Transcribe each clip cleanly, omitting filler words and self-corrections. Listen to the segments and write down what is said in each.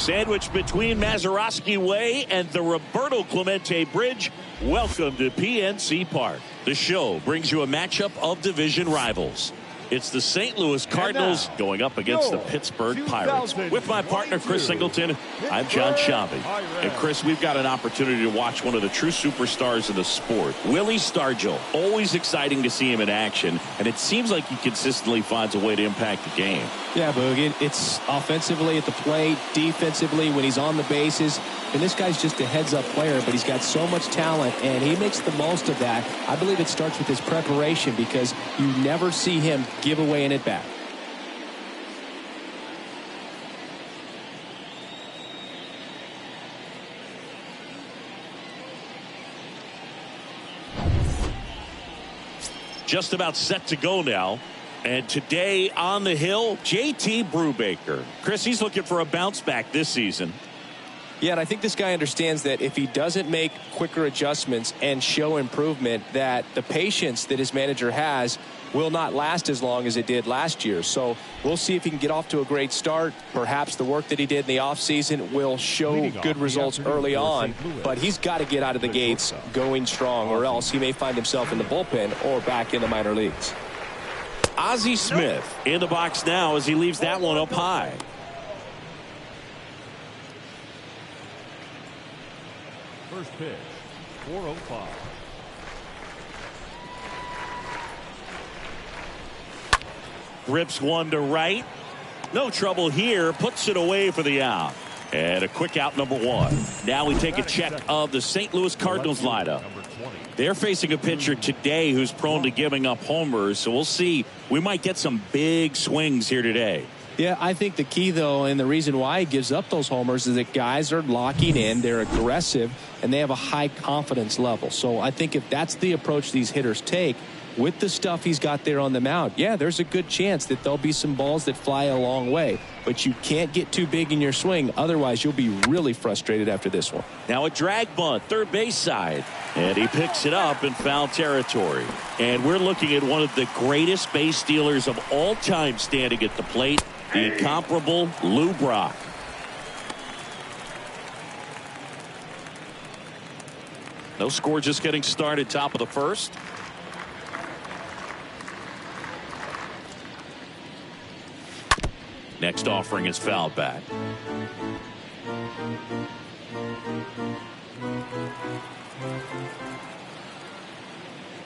Sandwiched between Mazeroski Way and the Roberto Clemente Bridge, welcome to PNC Park. The show brings you a matchup of division rivals. It's the St. Louis Cardinals going up against the Pittsburgh Pirates. With my partner, Chris Singleton, I'm John Shabby. And Chris, we've got an opportunity to watch one of the true superstars of the sport, Willie Stargell. Always exciting to see him in action, and it seems like he consistently finds a way to impact the game. Yeah, Boog, it's offensively at the plate, defensively when he's on the bases. And this guy's just a heads-up player, but he's got so much talent, and he makes the most of that. I believe it starts with his preparation because you never see him give away an at-bat. Just about set to go now. And today on the hill, JT Brubaker. Chris, he's looking for a bounce back this season. Yeah, and I think this guy understands that if he doesn't make quicker adjustments and show improvement, that the patience that his manager has will not last as long as it did last year. So we'll see if he can get off to a great start. Perhaps the work that he did in the offseason will show good results early on, but he's got to get out of the gates going strong, or else he may find himself in the bullpen or back in the minor leagues. Ozzie Smith in the box now as he leaves that one up high. First pitch, 4:05. Rips one to right. No trouble here. Puts it away for the out. And a quick out, number one. Now we take a check of the St. Louis Cardinals lineup. They're facing a pitcher today who's prone to giving up homers. So we'll see. We might get some big swings here today. Yeah, I think the key, though, and the reason why he gives up those homers is that guys are locking in, they're aggressive, and they have a high confidence level. So I think if that's the approach these hitters take, with the stuff he's got there on the mound, yeah, there's a good chance that there'll be some balls that fly a long way. But you can't get too big in your swing, otherwise you'll be really frustrated after this one. Now a drag bunt, third base side. And he picks it up in foul territory. And we're looking at one of the greatest base stealers of all time standing at the plate, the incomparable Lou Brock. No score, just getting started, top of the first. Next offering is fouled back.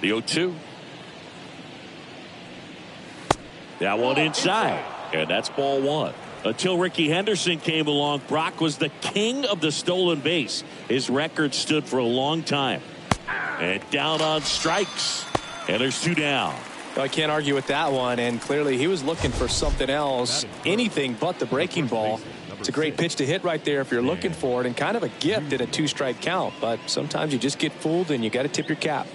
The 0-2. That one inside. And that's ball one. Until Ricky Henderson came along, Brock was the king of the stolen base. His record stood for a long time. And down on strikes. And there's two down. I can't argue with that one, and clearly he was looking for something else, anything but the breaking ball. It's a great pitch to hit right there if you're looking for it, and kind of a gift at a two-strike count, but sometimes you just get fooled and you got to tip your cap.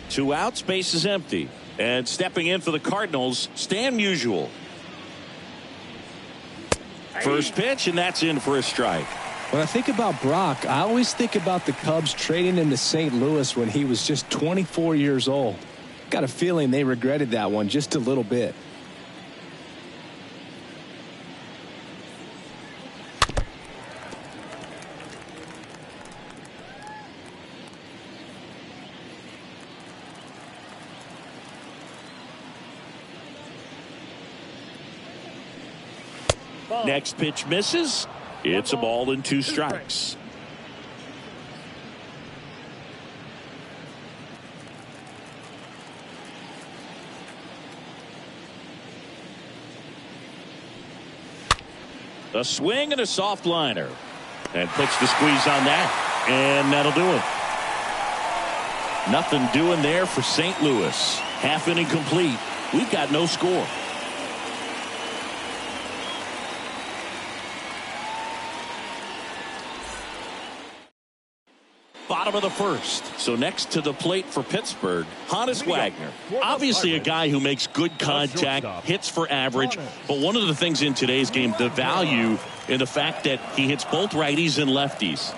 Two outs, base is empty. And stepping in for the Cardinals, Stan Musial. First pitch, and that's in for a strike. When I think about Brock, I always think about the Cubs trading him to St. Louis when he was just 24 years old. Got a feeling they regretted that one just a little bit. Next pitch misses. It's a ball and two strikes. A swing and a soft liner. And puts the squeeze on that. And that'll do it. Nothing doing there for St. Louis. Half inning complete. We've got no score. Bottom of the first. So next to the plate for Pittsburgh, Honus Wagner. Obviously a guy who makes good contact, hits for average. But one of the things in today's game, the value in the fact that he hits both righties and lefties.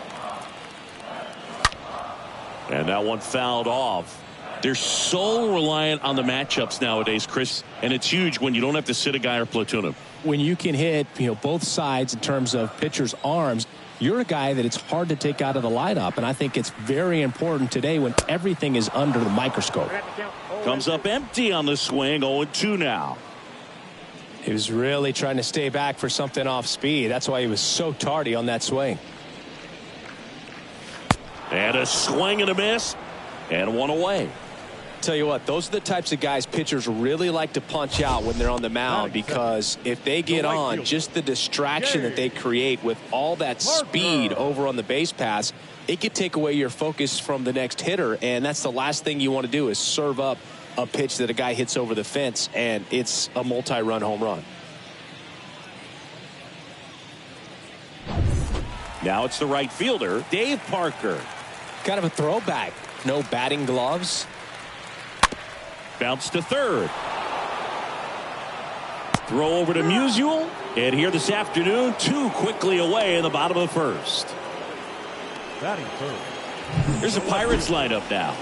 And that one fouled off. They're so reliant on the matchups nowadays, Chris, and it's huge when you don't have to sit a guy or platoon him. When you can hit, both sides in terms of pitchers' arms, you're a guy that it's hard to take out of the lineup, and I think it's very important today when everything is under the microscope. Comes up empty on the swing, 0-2 now. He was really trying to stay back for something off speed. That's why he was so tardy on that swing. And a swing and a miss, and one away. Tell you what, those are the types of guys pitchers really like to punch out when they're on the mound, because if they get on, just the distraction that they create with all that speed over on the base pass, it could take away your focus from the next hitter, and that's the last thing you want to do is serve up a pitch that a guy hits over the fence and it's a multi-run home run. Now it's the right fielder, Dave Parker. Kind of a throwback. No batting gloves. Bounce to third. Throw over to Musial. And here this afternoon, 2 quickly away in the bottom of the first. Batting third. Here's the Pirates lineup now.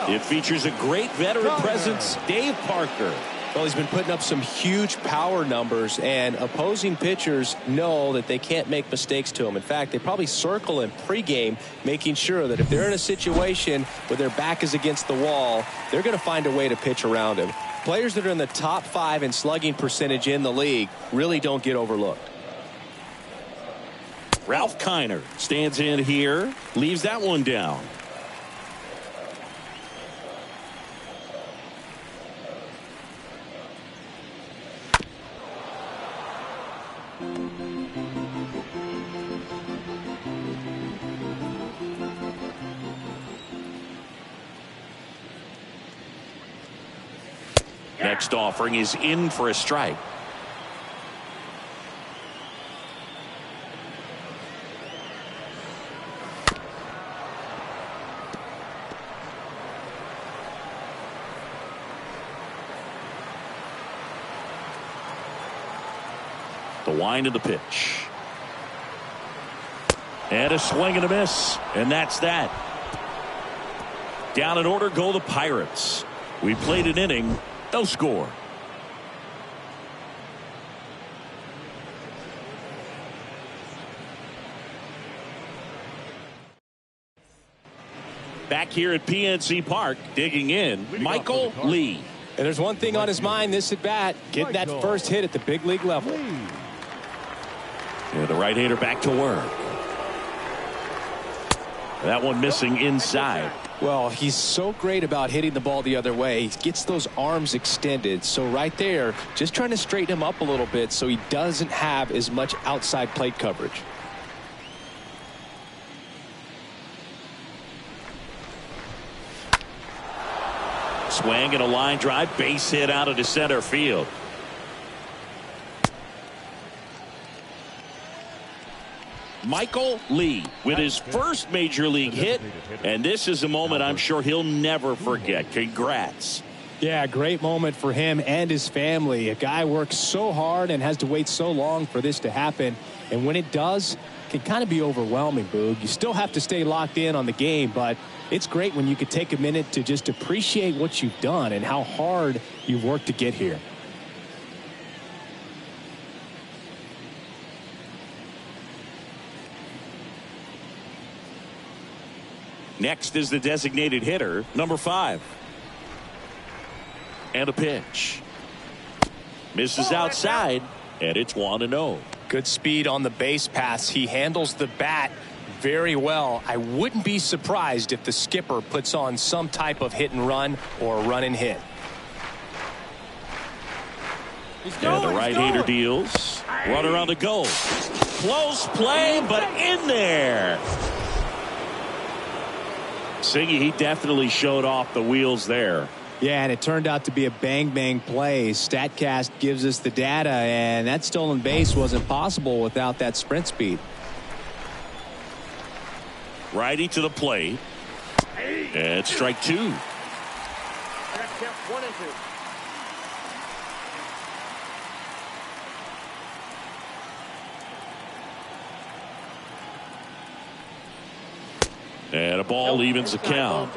It features a great veteran presence, Dave Parker. Well, he's been putting up some huge power numbers, and opposing pitchers know that they can't make mistakes to him. In fact, they probably circle him pregame, making sure that if they're in a situation where their back is against the wall, they're going to find a way to pitch around him. Players that are in the top 5 in slugging percentage in the league really don't get overlooked. Ralph Kiner stands in here, leaves that one down. Next offering is in for a strike. The wind of the pitch. And a swing and a miss. And that's that. Down in order go the Pirates. We played an inning. No score. Back here at PNC Park, digging in, Michael Lee. And there's one thing on his mind this at bat, getting that first hit at the big league level. And the right-hander back to work. That one missing inside. Well, he's so great about hitting the ball the other way. He gets those arms extended. So right there, just trying to straighten him up a little bit so he doesn't have as much outside plate coverage. Swing and a line drive, base hit out into center field. Michael Lee with his first major league hit, and this is a moment I'm sure he'll never forget. Congrats. Yeah, great moment for him and his family. A guy works so hard and has to wait so long for this to happen, and when it does, it can kind of be overwhelming, Boog. You still have to stay locked in on the game, but it's great when you could take a minute to just appreciate what you've done and how hard you've worked to get here. Next is the designated hitter, number 5. And a pitch. Misses outside, and it's 1-0. Good speed on the base pass. He handles the bat very well. I wouldn't be surprised if the skipper puts on some type of hit and run or run and hit. And the right-hander deals. Runner on the go. Close play, but in there. Singy, he definitely showed off the wheels there. Yeah, and it turned out to be a bang-bang play. StatCast gives us the data, and that stolen base wasn't possible without that sprint speed. Righty to the plate. And strike 2. Count 1 and 2. And a ball evens the count.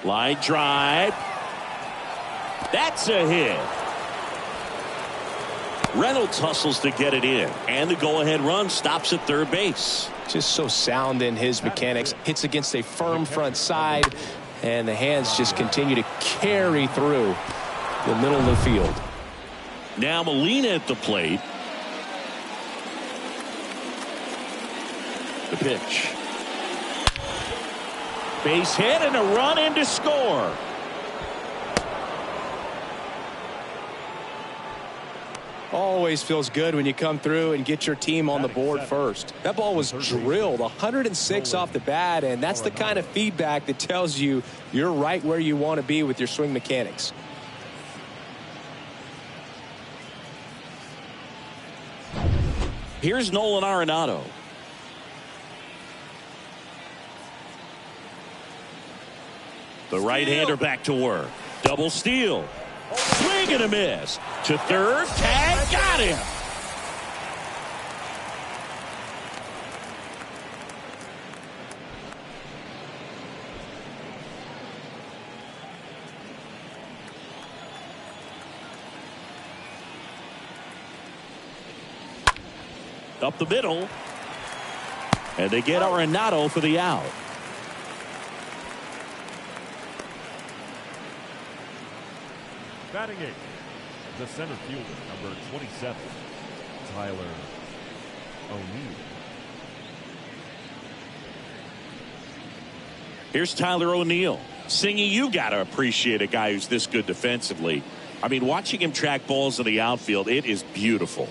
Line drive. That's a hit. Reynolds hustles to get it in, and the go-ahead run stops at third base. Just so sound in his mechanics. Hits against a firm front side, and the hands just continue to carry through the middle of the field. Now Molina at the plate. The pitch. Base hit and a run in to score. Always feels good when you come through and get your team on the board first. That ball was drilled 106 off the bat, and that's the kind of feedback that tells you you're right where you want to be with your swing mechanics. Here's Nolan Arenado. The right-hander back to work. Double steal. Swing and a miss. To third. Tag. Got him. Up the middle. And they get Arenado for the out. Batting eighth, the center fielder, number 27, Tyler O'Neill. Here's Tyler O'Neill. Singy, you got to appreciate a guy who's this good defensively. I mean, watching him track balls in the outfield, it is beautiful.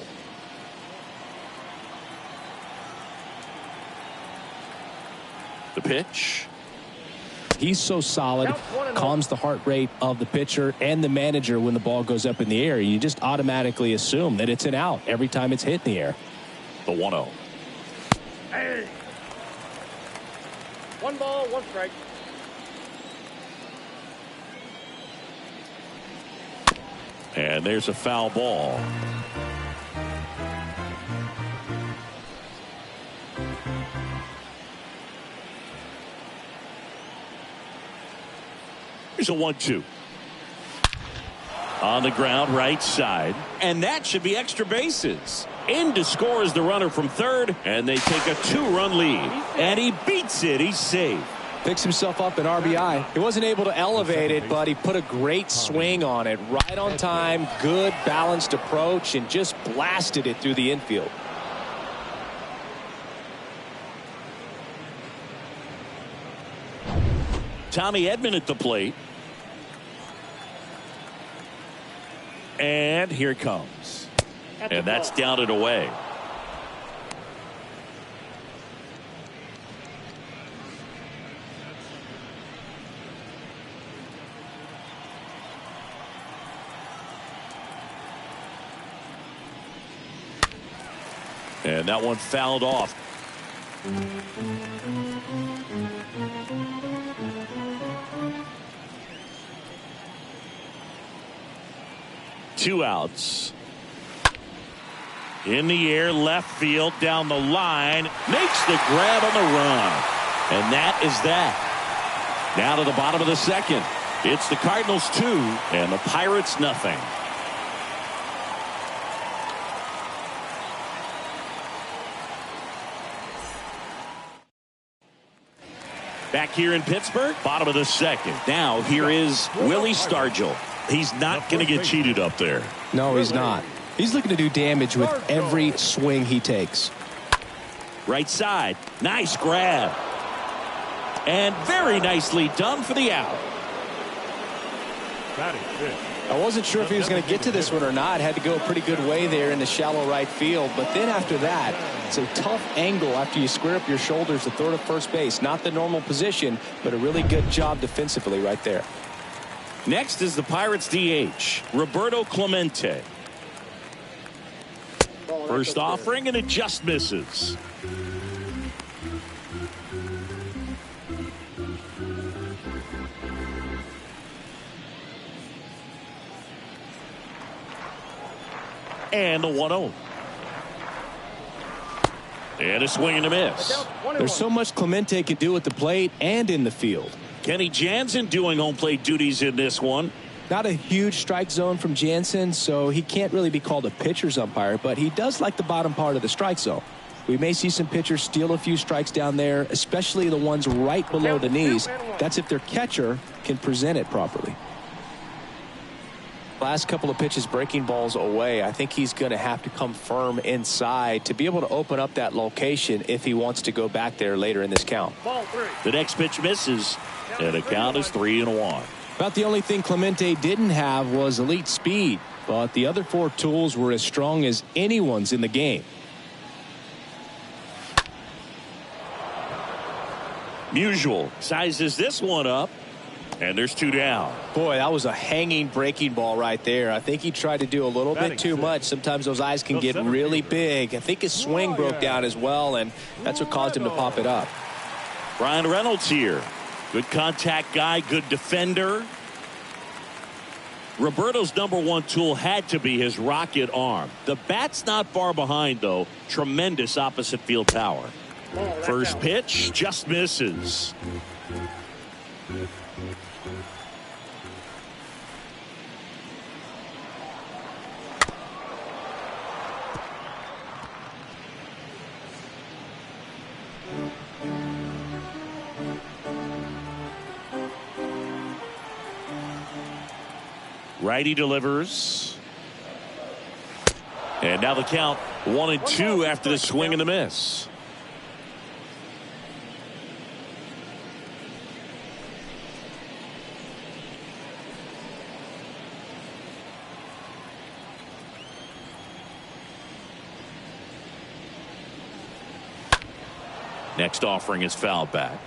The pitch. He's so solid, calms the heart rate of the pitcher and the manager when the ball goes up in the air. You just automatically assume that it's an out every time it's hit in the air. The 1-0. Hey. 1 ball, 1 strike. And there's a foul ball. Here's a 1-2. On the ground, right side. And that should be extra bases. In to score is the runner from third, and they take a 2-run lead. And he beats it. He's safe. Picks himself up an RBI. He wasn't able to elevate it, but he put a great swing on it. Right on time, good balanced approach, and just blasted it through the infield. Tommy Edman at the plate. And here it comes. And that's down and away. And that one fouled off. Two outs. In the air, left field, down the line. Makes the grab on the run. And that is that. Now to the bottom of the second. It's the Cardinals 2 and the Pirates nothing. Back here in Pittsburgh, bottom of the second. Now here is Willie Stargell. He's not going to get cheated up there. No, he's not. He's looking to do damage with every swing he takes. Right side. Nice grab. And very nicely done for the out. I wasn't sure if he was going to get to this one or not. Had to go a pretty good way there in the shallow right field. But then after that, it's a tough angle after you square up your shoulders to throw to first base. Not the normal position, but a really good job defensively right there. Next is the Pirates DH, Roberto Clemente. First offering, and it just misses. And the 1-0. And a swing and a miss. There's so much Clemente can do at the plate and in the field. Kenny Jansen doing home plate duties in this one. Not a huge strike zone from Jansen, so he can't really be called a pitcher's umpire, but he does like the bottom part of the strike zone. We may see some pitchers steal a few strikes down there, especially the ones right below the knees. That's if their catcher can present it properly. Last couple of pitches breaking balls away. I think he's going to have to come firm inside to be able to open up that location if he wants to go back there later in this count. The next pitch misses, and the count is 3-1. About the only thing Clemente didn't have was elite speed, but the other 4 tools were as strong as anyone's in the game. Musial sizes this one up, and there's 2 down. Boy, that was a hanging breaking ball right there. I think he tried to do a little bit too much. Sometimes those eyes can get really big. I think his swing broke down as well, and that's what caused him to pop it up. Brian Reynolds here. Good contact guy, good defender. Roberto's #1 tool had to be his rocket arm. The bat's not far behind, though. Tremendous opposite field power. First pitch just misses. Righty delivers. And now the count 1-2 after the swing and the miss. Next offering is foul back.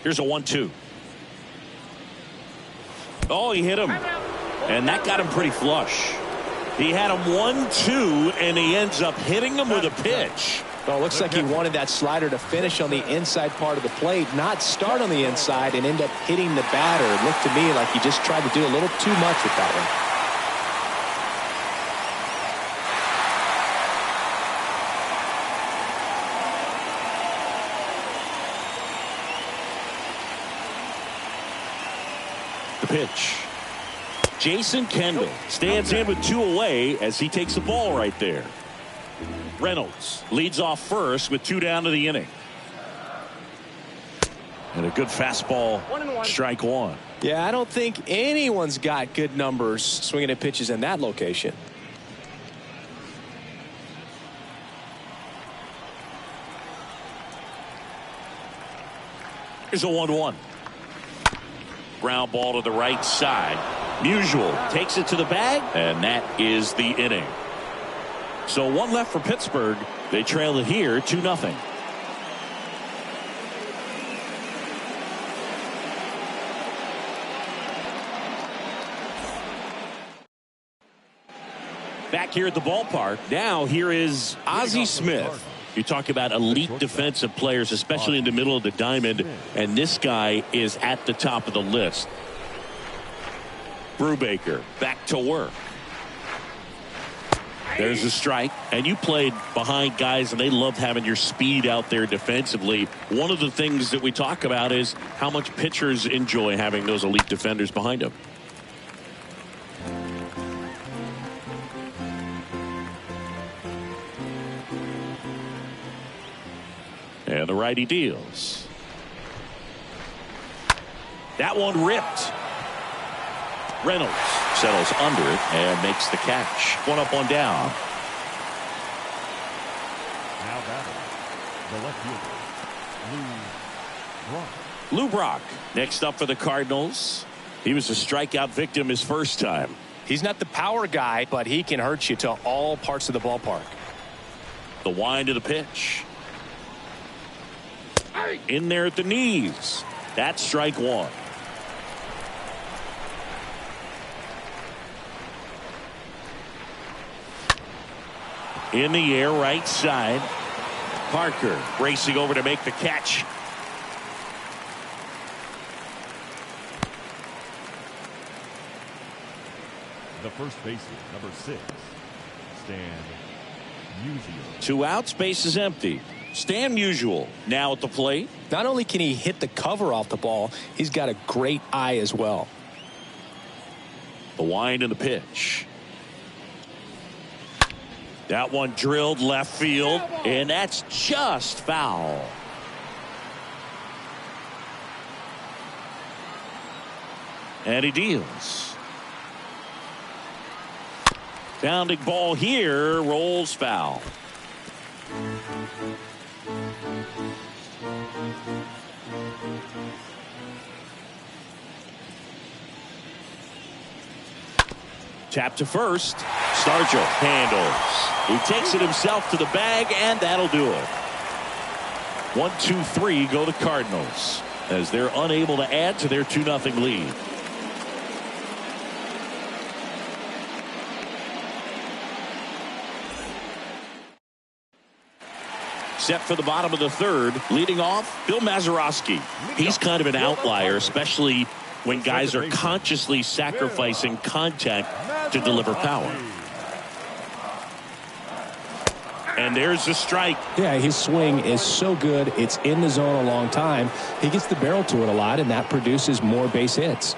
Here's a 1-2. Oh, he hit him. And that got him pretty flush. He had him 1-2, and he ends up hitting him with a pitch. Well, it looks like he wanted that slider to finish on the inside part of the plate, not start on the inside and end up hitting the batter. It looked to me like he just tried to do a little too much with that one. Pitch. Jason Kendall stands in with 2 away as he takes the ball right there. Reynolds leads off first with 2 down to the inning. And a good fastball, strike 1. Yeah, I don't think anyone's got good numbers swinging at pitches in that location. Here's a 1-1. Ground ball to the right side. Musial takes it to the bag, and that is the inning. So 1 left for Pittsburgh. They trail it here 2-0. Back here at the ballpark. Now here is Ozzie Smith. You talk about elite defensive players, especially in the middle of the diamond, and this guy is at the top of the list. Brubaker back to work. There's a strike, and you played behind guys, and they loved having your speed out there defensively. One of the things that we talk about is how much pitchers enjoy having those elite defenders behind them. And the righty deals. That one ripped. Reynolds settles under it and makes the catch. 1 up, 1 down. Now batting, the left fielder, Lou Brock next up for the Cardinals. He was a strikeout victim his first time. He's not the power guy, but he can hurt you to all parts of the ballpark. The wind of the pitch. In there at the knees. That's strike 1. In the air, right side. Parker racing over to make the catch. the first baseman, number 6, Stan Musial. 2 outs, base is empty. Stan Musial now at the plate. Not only can he hit the cover off the ball, he's got a great eye as well. The wind and the pitch. That one drilled left field, and that's just foul. And he deals. Pounding ball here, rolls foul. Tap to first. Stargell handles. He takes it himself to the bag, and that'll do it. 1, 2, 3 go the Cardinals as they're unable to add to their 2-0 lead. Set for the bottom of the third. Leading off, Bill Mazeroski. He's kind of an outlier, especially when guys are consciously sacrificing contact to deliver power. And there's the strike. Yeah, his swing is so good. It's in the zone a long time. He gets the barrel to it a lot, and that produces more base hits.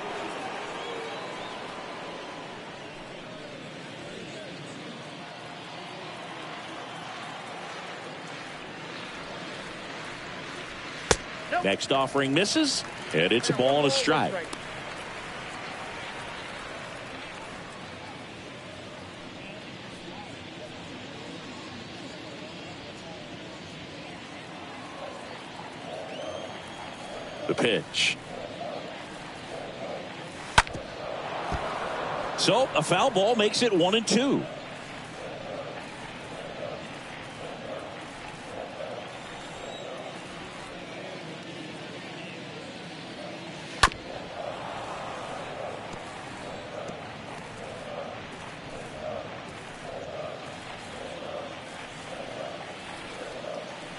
Next offering misses, and it's a ball and a strike. The pitch. So a foul ball makes it 1-2.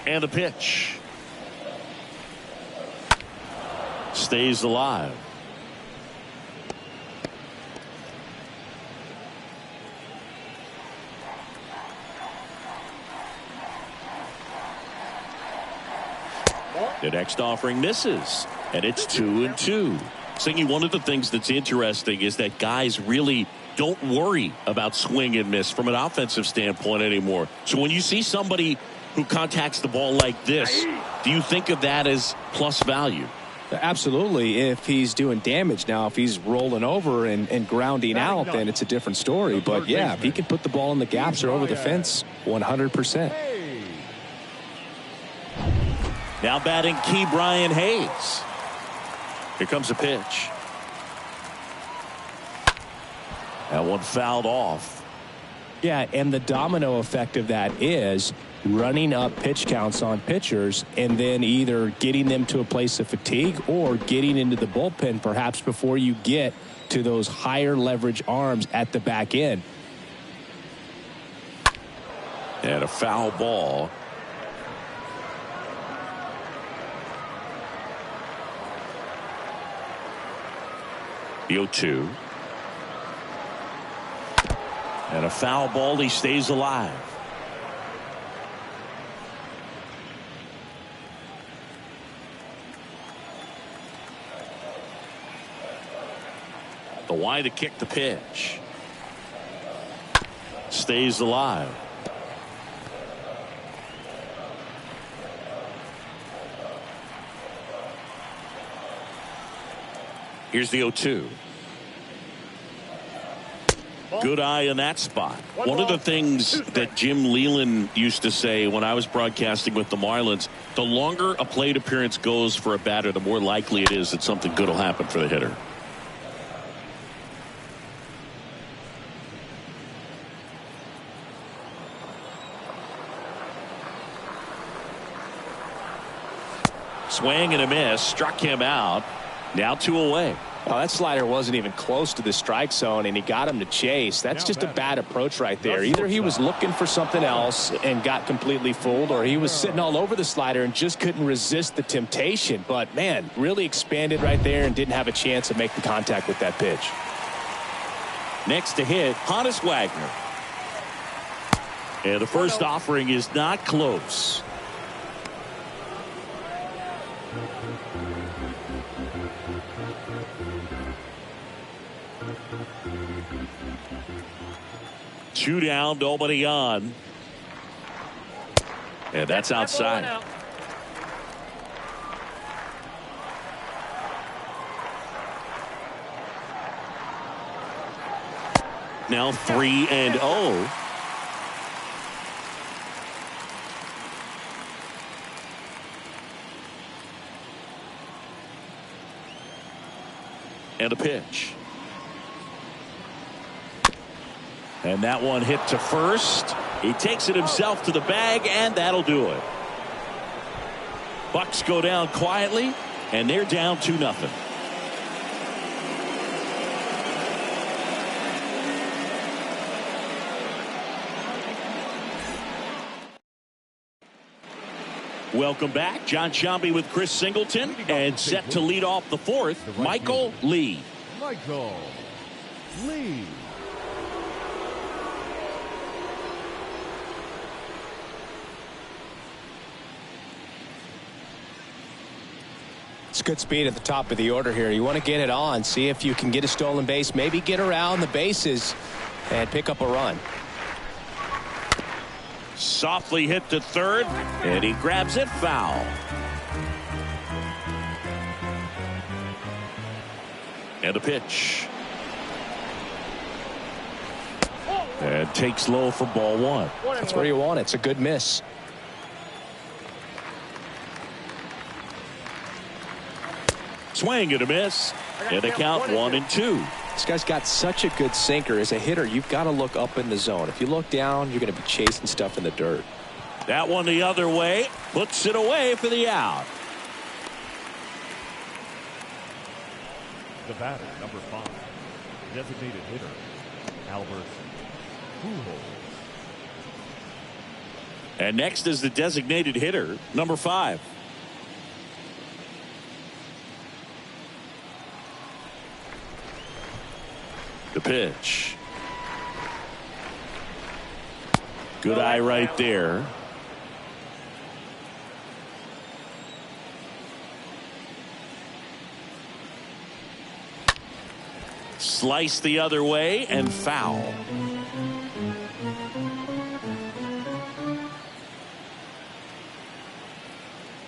And the pitch. Stays alive. The next offering misses, and it's 2-2. Singy, one of the things that's interesting is that guys really don't worry about swing and miss from an offensive standpoint anymore. So when you see somebody who contacts the ball like this, do you think of that as plus value? Absolutely. If he's doing damage. Now, if he's rolling over and grounding out, then it's a different story. But yeah, if he can put the ball in the gaps or over the fence, 100%. Now batting Key Brian Hayes. Here comes a pitch. That one fouled off. Yeah, and the domino effect of that is running up pitch counts on pitchers and then either getting them to a place of fatigue or getting into the bullpen perhaps before you get to those higher leverage arms at the back end. And a foul ball. The 0-2. And a foul ball. He stays alive. The wide to kick the pitch. Stays alive. Here's the 0-2. Good eye in that spot. One of the things that Jim Leyland used to say when I was broadcasting with the Marlins, the longer a plate appearance goes for a batter, the more likely it is that something good will happen for the hitter. Swing and a miss, struck him out. Now 2 away. Well, that slider wasn't even close to the strike zone, and he got him to chase. That's just a bad approach right there. Either he was looking for something else and got completely fooled, or he was sitting all over the slider and just couldn't resist the temptation. But, man, really expanded right there and didn't have a chance to make the contact with that pitch. Next to hit, Honus Wagner. And the first offering is not close. Two down, nobody on. And that's outside. Now 3-0. And a pitch. And that one hit to first. He takes it himself to the bag, and that'll do it. Bucks go down quietly, and they're down 2-0. Welcome back. John Shambi with Chris Singleton, and set to lead off the fourth, Michael Lee. Michael Lee. It's good speed at the top of the order here. You want to get it on, see if you can get a stolen base, maybe get around the bases and pick up a run. Softly hit to third, and he grabs it foul. And a pitch. And takes low for ball one. That's where you want it. It's a good miss. Swing and a miss. And a count 1-2. This guy's got such a good sinker. As a hitter, you've got to look up in the zone. If you look down, you're going to be chasing stuff in the dirt. That one the other way. Puts it away for the out. The batter, number 5. Designated hitter, Albert Pujols. And next is the designated hitter, number 5. The pitch. Good eye right there. Slice the other way and foul.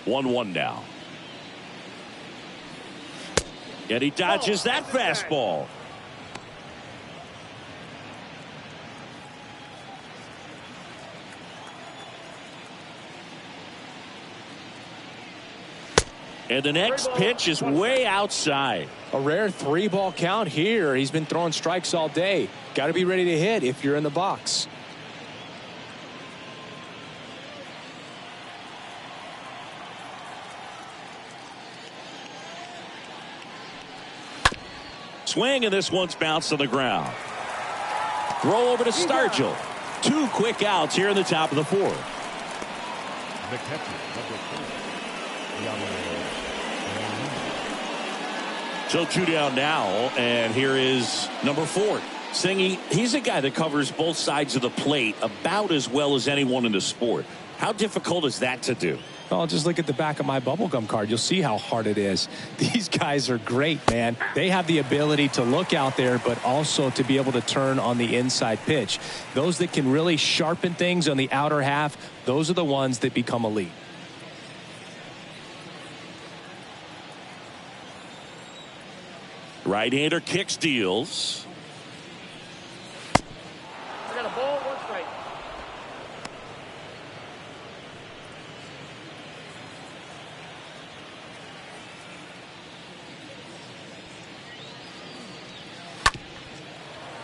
One now. And he dodges that fastball. And the next pitch is way outside. A rare 3-ball count here. He's been throwing strikes all day. Got to be ready to hit if you're in the box. Swing, and this one's bounced on the ground. Throw over to Stargell. 2 quick outs here in the top of the fourth. The catcher, number 4. So 2 down now, and here is number 4. Singy, he's a guy that covers both sides of the plate about as well as anyone in the sport. How difficult is that to do? Well, just look at the back of my bubblegum card. You'll see how hard it is. These guys are great, man. They have the ability to look out there, but also to be able to turn on the inside pitch. Those that can really sharpen things on the outer half, those are the ones that become elite. Right-hander kicks, deals. I got a ball, 1 strike.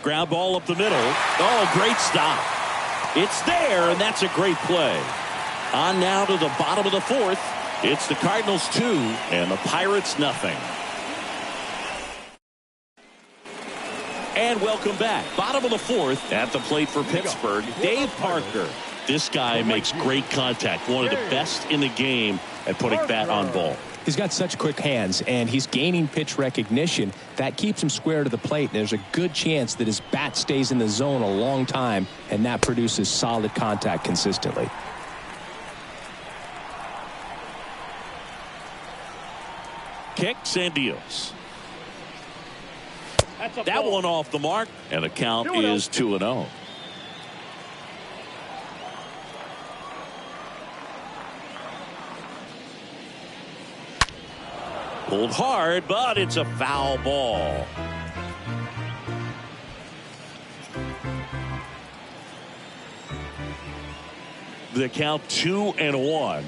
Ground ball up the middle. Oh, great stop. It's there, and that's a great play. On now to the bottom of the fourth. It's the Cardinals 2 and the Pirates nothing. And welcome back. Bottom of the fourth at the plate for Pittsburgh, Dave Parker. This guy makes great contact. One of the best in the game at putting bat on ball. He's got such quick hands, and he's gaining pitch recognition. That keeps him square to the plate, and there's a good chance that his bat stays in the zone a long time, and that produces solid contact consistently. Kicks and deals. That one off the mark, and the count is 2-0. Pulled hard, but it's a foul ball. The count 2-1.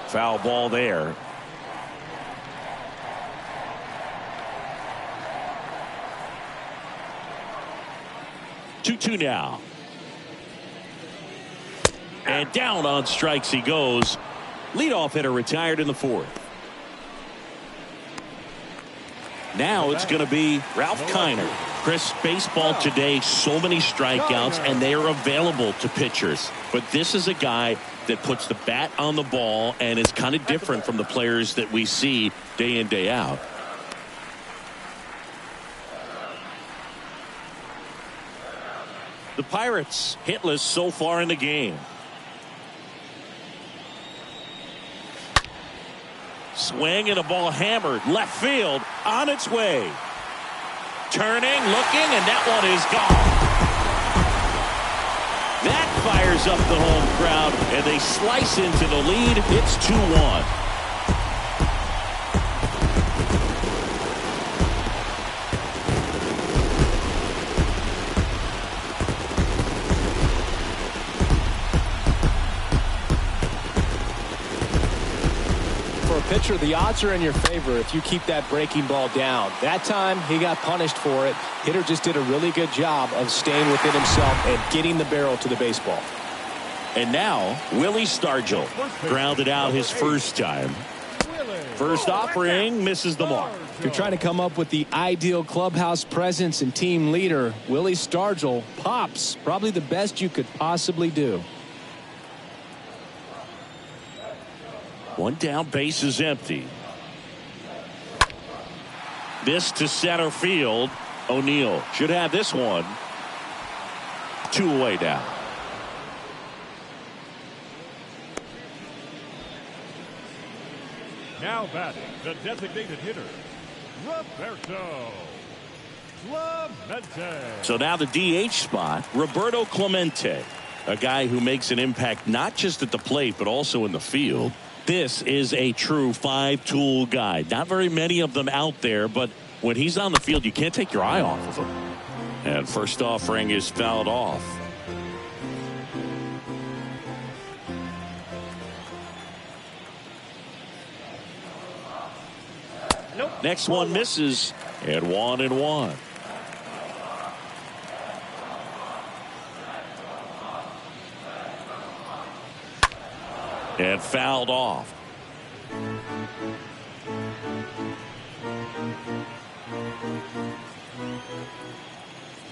Foul ball there. Two now. And down on strikes he goes. Leadoff hitter retired in the fourth. Now it's going to be Ralph Kiner. Chris, baseball today, so many strikeouts, and they are available to pitchers. But this is a guy that puts the bat on the ball and is kind of different from the players that we see day in, day out. The Pirates hitless so far in the game. Swing and a ball hammered left field on its way. Turning, looking, and that one is gone. That fires up the home crowd, and they slice into the lead. It's 2-1. Pitcher, the odds are in your favor if you keep that breaking ball down. That time he got punished for it. Hitter just did a really good job of staying within himself and getting the barrel to the baseball. And now Willie Stargell grounded out his first time. First offering misses the mark. If you're trying to come up with the ideal clubhouse presence and team leader, Willie Stargell pops. Probably the best you could possibly do. One down, base is empty. This to center field. O'Neill should have this one. 2 away now. Now batting, the designated hitter, Roberto Clemente. So now the DH spot, Roberto Clemente, a guy who makes an impact not just at the plate but also in the field. This is a true 5-tool guy. Not very many of them out there, but when he's on the field, you can't take your eye off of him. And first offering is fouled off. Nope. Next one misses, and 1-1. And fouled off.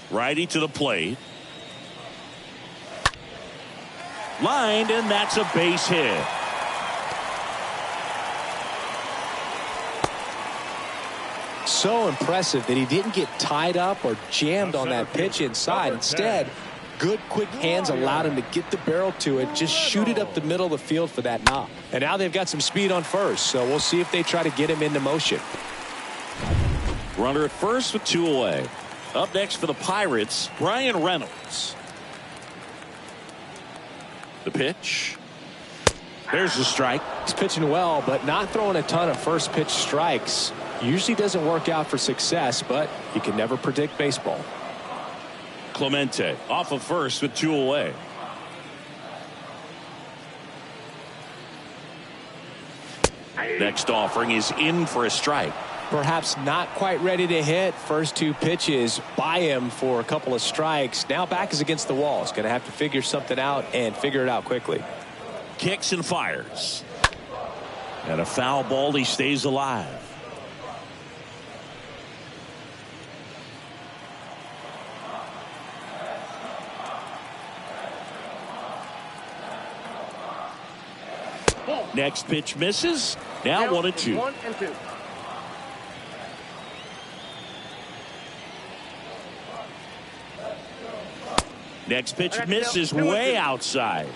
Righty to the plate. Lined, and that's a base hit. So impressive that he didn't get tied up or jammed on that pitch inside. Instead, good quick hands allowed him to get the barrel to it, just shoot it up the middle of the field for that knock. And now they've got some speed on first, so we'll see if they try to get him into motion. Runner at first with 2 away. Up next for the Pirates, Brian Reynolds. The pitch. There's the strike. He's pitching well, but not throwing a ton of first pitch strikes. Usually doesn't work out for success, but you can never predict baseball. Clemente off of first with 2 away. Next offering is in for a strike. Perhaps not quite ready to hit. First 2 pitches by him for a couple of strikes. Now back is against the wall. He's going to have to figure something out and figure it out quickly. Kicks and fires. And a foul ball. He stays alive. Next pitch misses. Now 1-2. 1-2. Next pitch misses way outside.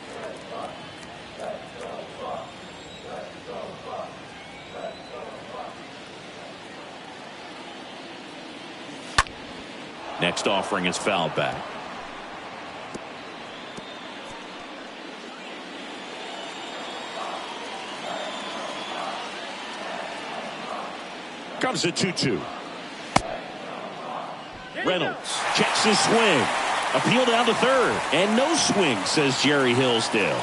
Next offering is fouled back. Comes a 2-2. Reynolds checks his swing. Appeal down to third. And no swing, says Jerry Hillsdale.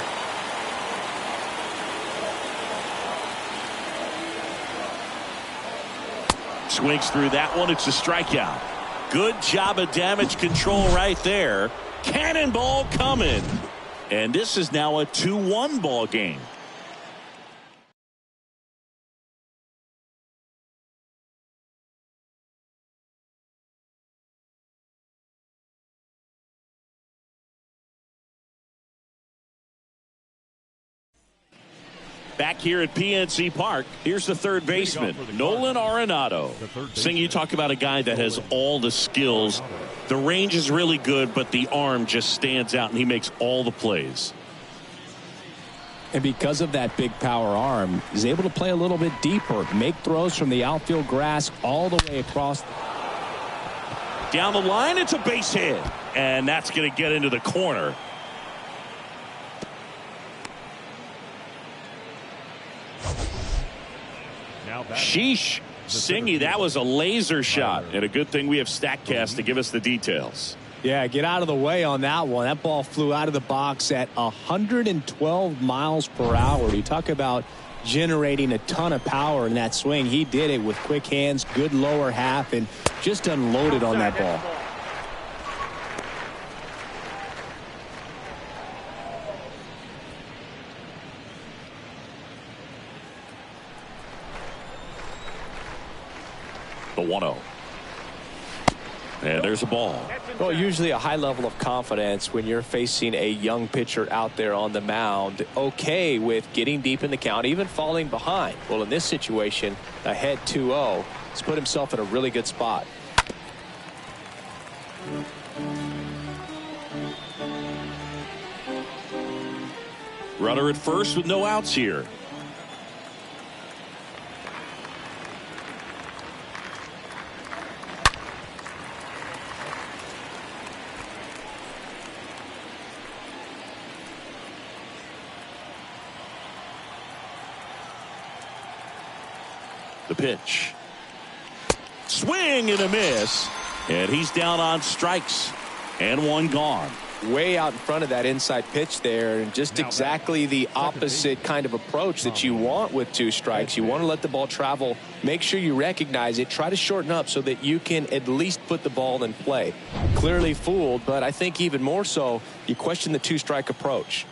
Swings through that one. It's a strikeout. Good job of damage control right there. Cannonball coming. And this is now a 2-1 ball game. Back here at PNC Park, here's the third baseman, Nolan Arenado. Sing, you talk about a guy that has all the skills. The range is really good, but the arm just stands out, and he makes all the plays. And because of that big power arm, he's able to play a little bit deeper, make throws from the outfield grass all the way across. Down the line, it's a base hit, and that's going to get into the corner. Sheesh. Singy, that was a laser shot, and a good thing we have StatCast to give us the details. Yeah, get out of the way on that one. That ball flew out of the box at 112 miles per hour. You talk about generating a ton of power in that swing. He did it with quick hands, good lower half, and just unloaded on that ball. The 1-0. And there's a ball. Well, usually a high level of confidence when you're facing a young pitcher out there on the mound. Okay with getting deep in the count, even falling behind. Well, in this situation, ahead 2-0, he's put himself in a really good spot. Runner at first with no outs here. The pitch. Swing and a miss. And he's down on strikes. And one gone. Way out in front of that inside pitch there, and just exactly the opposite kind of approach that you want with 2 strikes. You want to let the ball travel, make sure you recognize it, try to shorten up so that you can at least put the ball in play. Clearly fooled, but I think even more so, you question the 2-strike approach.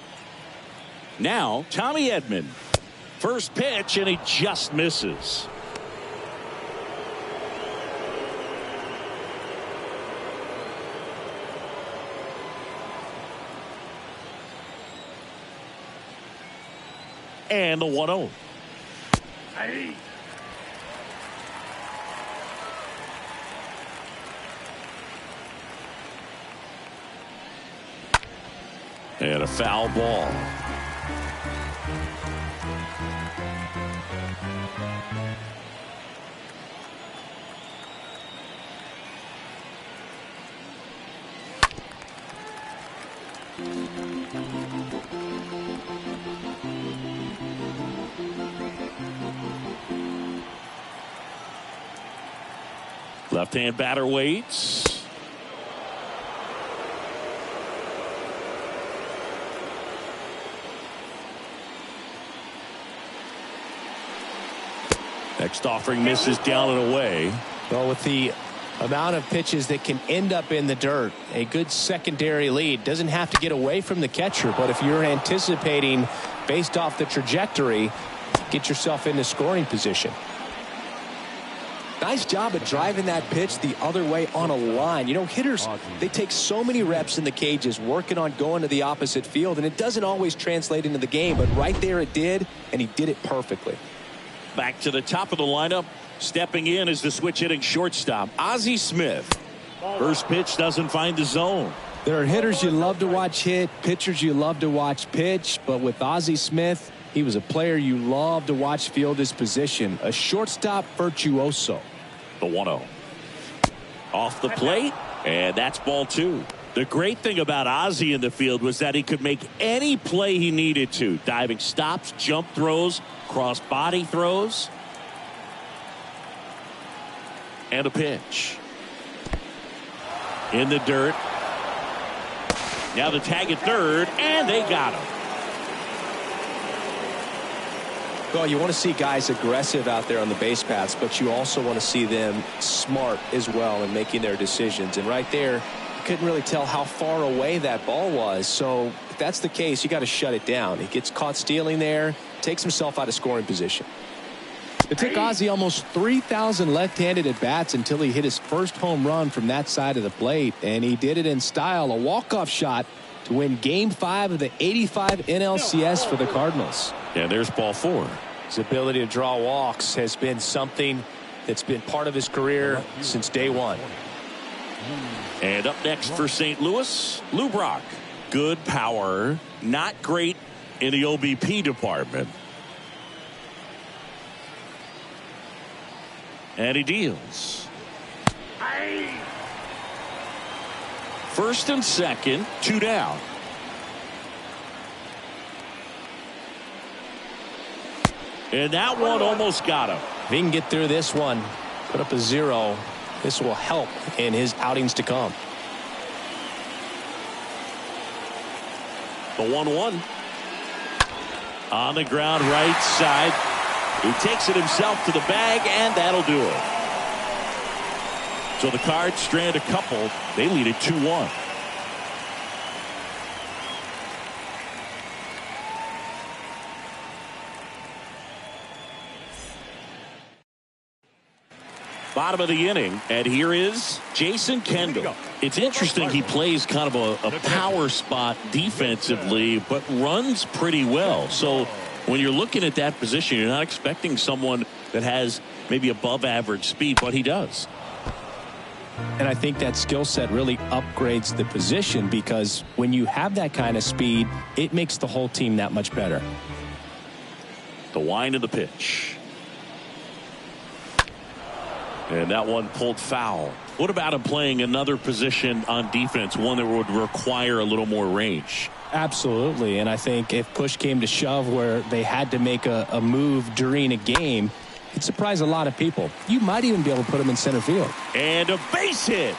Now, Tommy Edman. First pitch, and he just misses. And the 1-0. And a foul ball. Left-hand batter waits. Next offering misses down and away. Well, with the amount of pitches that can end up in the dirt, a good secondary lead doesn't have to get away from the catcher, but if you're anticipating based off the trajectory, get yourself into scoring position. Nice job at driving that pitch the other way on a line. You know, hitters, they take so many reps in the cages working on going to the opposite field, and it doesn't always translate into the game, but right there it did, and he did it perfectly. Back to the top of the lineup. Stepping in is the switch hitting shortstop, Ozzie Smith. First pitch doesn't find the zone. There are hitters you love to watch hit, pitchers you love to watch pitch, but with Ozzie Smith, he was a player you love to watch field his position, a shortstop virtuoso. The 1-0. Off the plate, and that's ball 2. The great thing about Ozzie in the field was that he could make any play he needed to. Diving stops, jump throws, cross body throws. And a pitch. In the dirt. Now the tag at third, and they got him. Well, you want to see guys aggressive out there on the base paths, but you also want to see them smart as well in making their decisions. And right there, you couldn't really tell how far away that ball was. So if that's the case, you got to shut it down. He gets caught stealing there, takes himself out of scoring position. It took Ozzie almost 3,000 left-handed at-bats until he hit his first home run from that side of the plate, and he did it in style, a walk-off shot to win Game 5 of the 85 NLCS for the Cardinals. And there's ball 4. His ability to draw walks has been something that's been part of his career since day one. And up next for St. Louis, Lou Brock. Good power, not great in the OBP department. And he deals. First and second, 2 down. And that one almost got him. If he can get through this one, put up a 0, this will help in his outings to come. The 1-1. On the ground, right side. He takes it himself to the bag, and that'll do it. So the Cards strand a couple. They lead it 2-1. Bottom of the inning, and here is Jason Kendall. It's interesting, he plays kind of a power spot defensively, but runs pretty well. So when you're looking at that position, you're not expecting someone that has maybe above average speed, but he does. And I think that skill set really upgrades the position, because when you have that kind of speed, it makes the whole team that much better. The wind of the pitch. And that one pulled foul. What about him playing another position on defense, one that would require a little more range? Absolutely. And I think if push came to shove where they had to make a move during a game, it'd surprise a lot of people. You might even be able to put him in center field. And a base hit.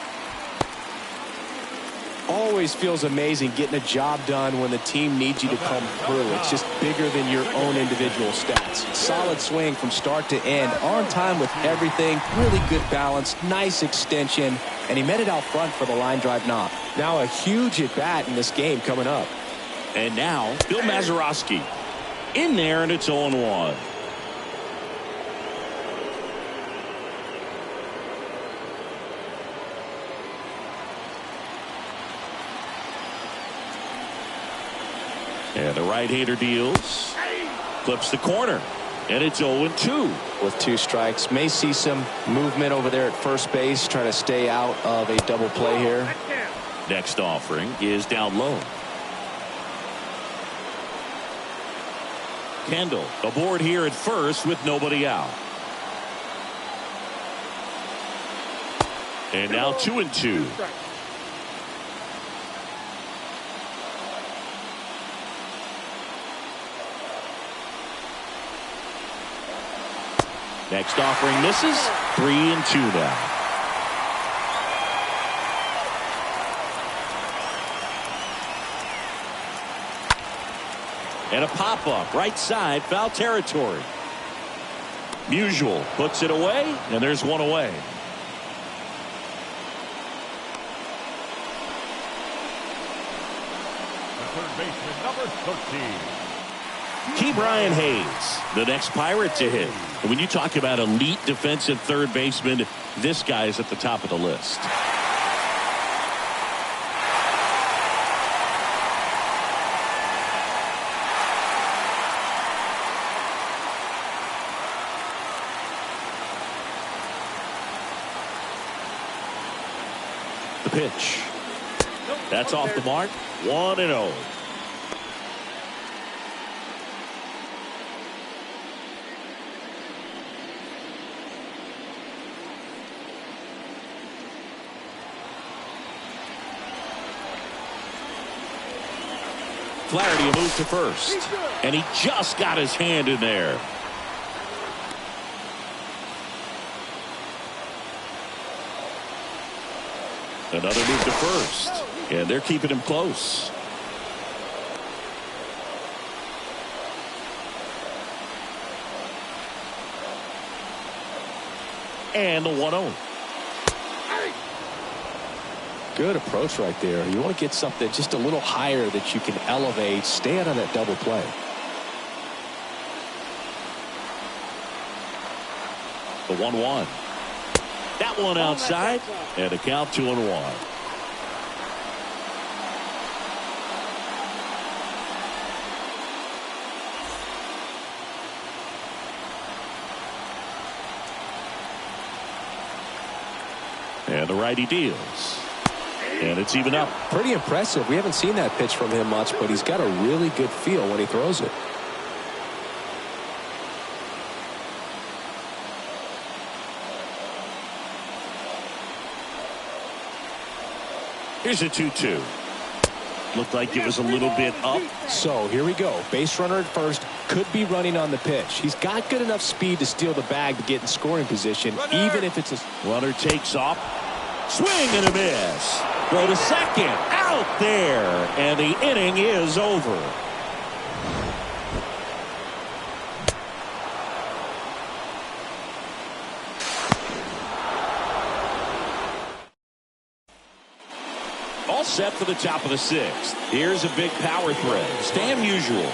Always feels amazing getting a job done when the team needs you to come through. It's just bigger than your own individual stats. Solid swing from start to end, on time with everything, really good balance, nice extension, and he met it out front for the line drive knock. Now a huge at bat in this game coming up. And now Bill Mazeroski in there, and it's 0-1. And the right-hander deals. Clips the corner. And it's 0-2. With 2 strikes. May see some movement over there at first base. Trying to stay out of a double play here. Next offering is down low. Kendall aboard here at first with nobody out. And now 2-2. Next offering misses. 3-2 now. And a pop-up right side, foul territory. Musial puts it away, and there's one away. The third baseman, number 13. Brian Hayes, the next Pirate to hit. And when you talk about elite defensive third baseman, this guy is at the top of the list. The pitch. That's off the mark. 1-0. Flaherty a move to first, and he just got his hand in there. Another move to first, and they're keeping him close. And the 1-0. Good approach right there. You want to get something just a little higher that you can elevate. Stay out of that double play. The 1-1. That one outside, and a count 2-1. And the righty deals. And it's even up. Pretty impressive. We haven't seen that pitch from him much, but he's got a really good feel when he throws it. Here's a 2-2. Looked like it was a little bit up. So here we go. Base runner at first, could be running on the pitch. He's got good enough speed to steal the bag to get in scoring position, even if it's a... Runner takes off. Swing and a miss. Throw to second. Out there. And the inning is over. All set for the top of the sixth. Here's a big power thread. Stay unusual.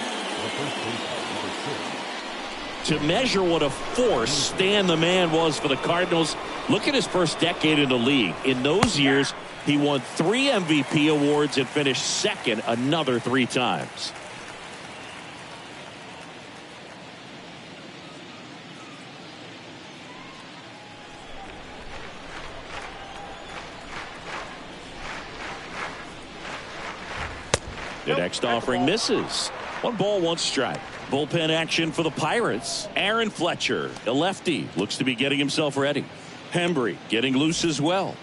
To measure what a force Stan the Man was for the Cardinals, look at his first decade in the league. In those years, he won 3 MVP awards and finished second another 3 times. The next offering misses. 1 ball, 1 strike. Bullpen action for the Pirates. Aaron Fletcher, a lefty, looks to be getting himself ready. Hembry getting loose as well.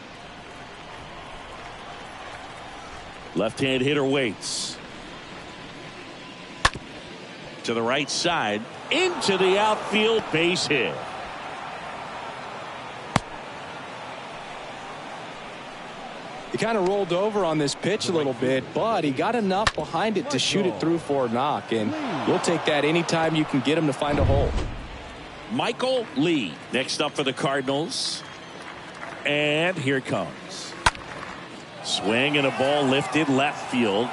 Left-hand hitter waits. To the right side. Into the outfield, base hit. He kind of rolled over on this pitch a little bit, but he got enough behind it to shoot it through for a knock, and you'll take that anytime you can get him to find a hole. Michael Lee next up for the Cardinals. And here it comes. Swing and a ball lifted left field.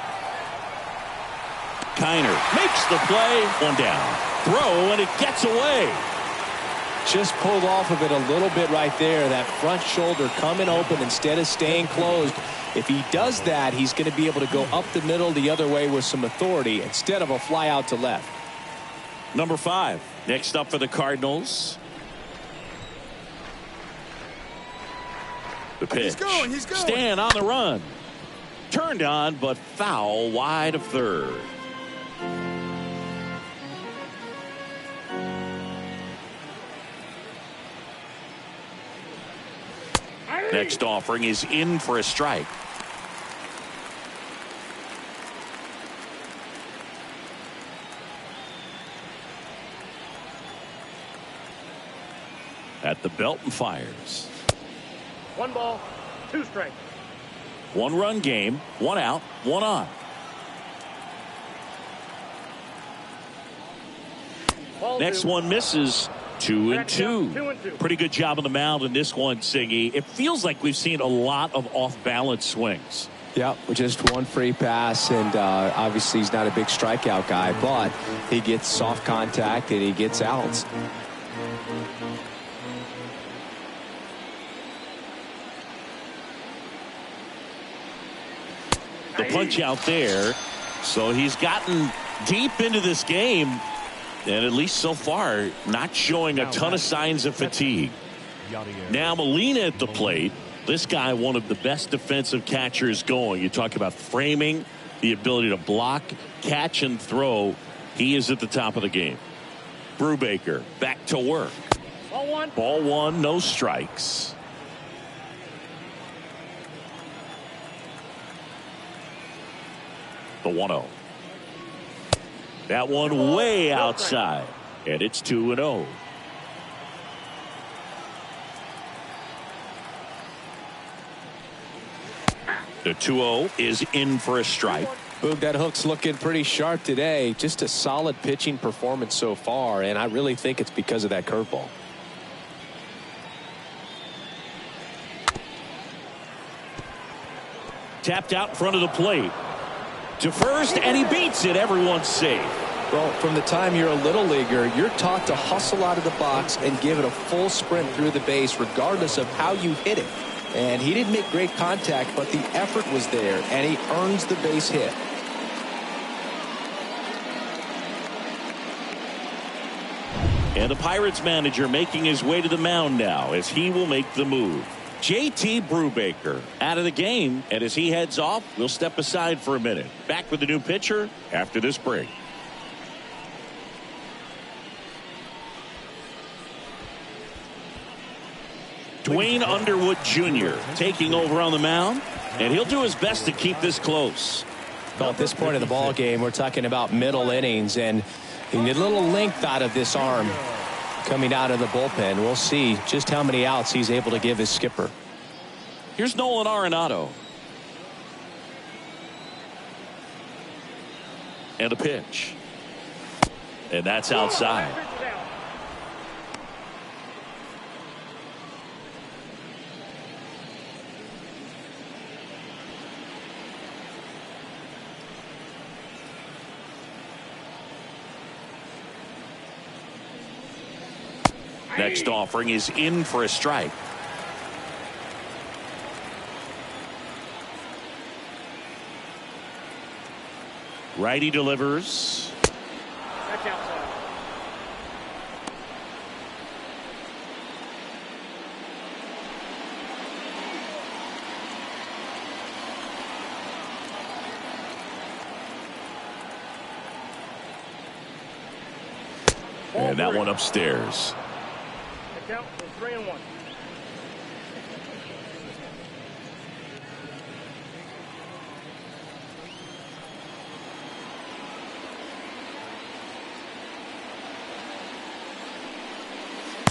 Kiner makes the play. 1 down. Throw, and it gets away. Just pulled off of it a little bit right there. That front shoulder coming open instead of staying closed. If he does that, he's going to be able to go up the middle the other way with some authority instead of a fly out to left. Number 5 next up for the Cardinals. The pitch. He's going. Stan on the run. Turned on, but foul wide of third. Next offering is in for a strike. At the belt and fires. 1 ball, 2 strikes. 1 run game, 1 out, 1 on. Next one misses. 2-2. Pretty good job on the mound in this one, Singy. It feels like we've seen a lot of off-balance swings. Yeah, just one free pass, and obviously he's not a big strikeout guy, but he gets soft contact and he gets outs. The punch out there. So he's gotten deep into this game, and at least so far, not showing a ton of signs of fatigue. Now Molina at the plate. This guy, one of the best defensive catchers going. You talk about framing, the ability to block, catch, and throw. He is at the top of the game. Brubaker back to work. Ball one. Ball one, no strikes. The 1-0. That one way outside, and it's 2-0. The 2-0 is in for a strike. Boog, that hook's looking pretty sharp today. Just a solid pitching performance so far, and I really think it's because of that curveball. Tapped out in front of the plate. To first, and he beats it. Everyone's safe. Well, from the time you're a little leaguer, you're taught to hustle out of the box and give it a full sprint through the base regardless of how you hit it. And he didn't make great contact, but the effort was there, and he earns the base hit. And the Pirates manager making his way to the mound now as he will make the move. JT Brubaker out of the game, and as he heads off, we'll step aside for a minute. Back with the new pitcher after this break. Dwayne Underwood Jr. taking over on the mound, and he'll do his best to keep this close. Well, at this point in the ball game, we're talking about middle innings, and he need a little length out of this arm coming out of the bullpen. We'll see just how many outs he's able to give his skipper. Here's Nolan Arenado. And a pitch. And that's outside. Next offering is in for a strike. Righty delivers. That's outside. And that one upstairs. The count is 3-1.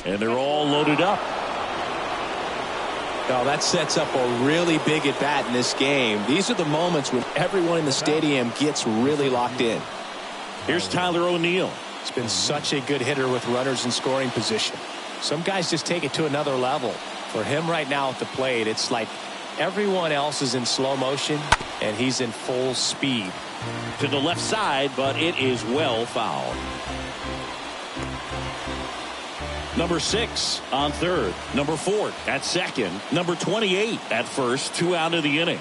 And they're all loaded up. Now that sets up a really big at bat in this game. These are the moments when everyone in the stadium gets really locked in. Here's Tyler O'Neill. He's been such a good hitter with runners in scoring position. Some guys just take it to another level. For him right now at the plate, it's like everyone else is in slow motion and he's in full speed. To the left side, but it is well fouled. Number 6 on third. Number 4 at second. Number 28 at first. 2 out of the inning.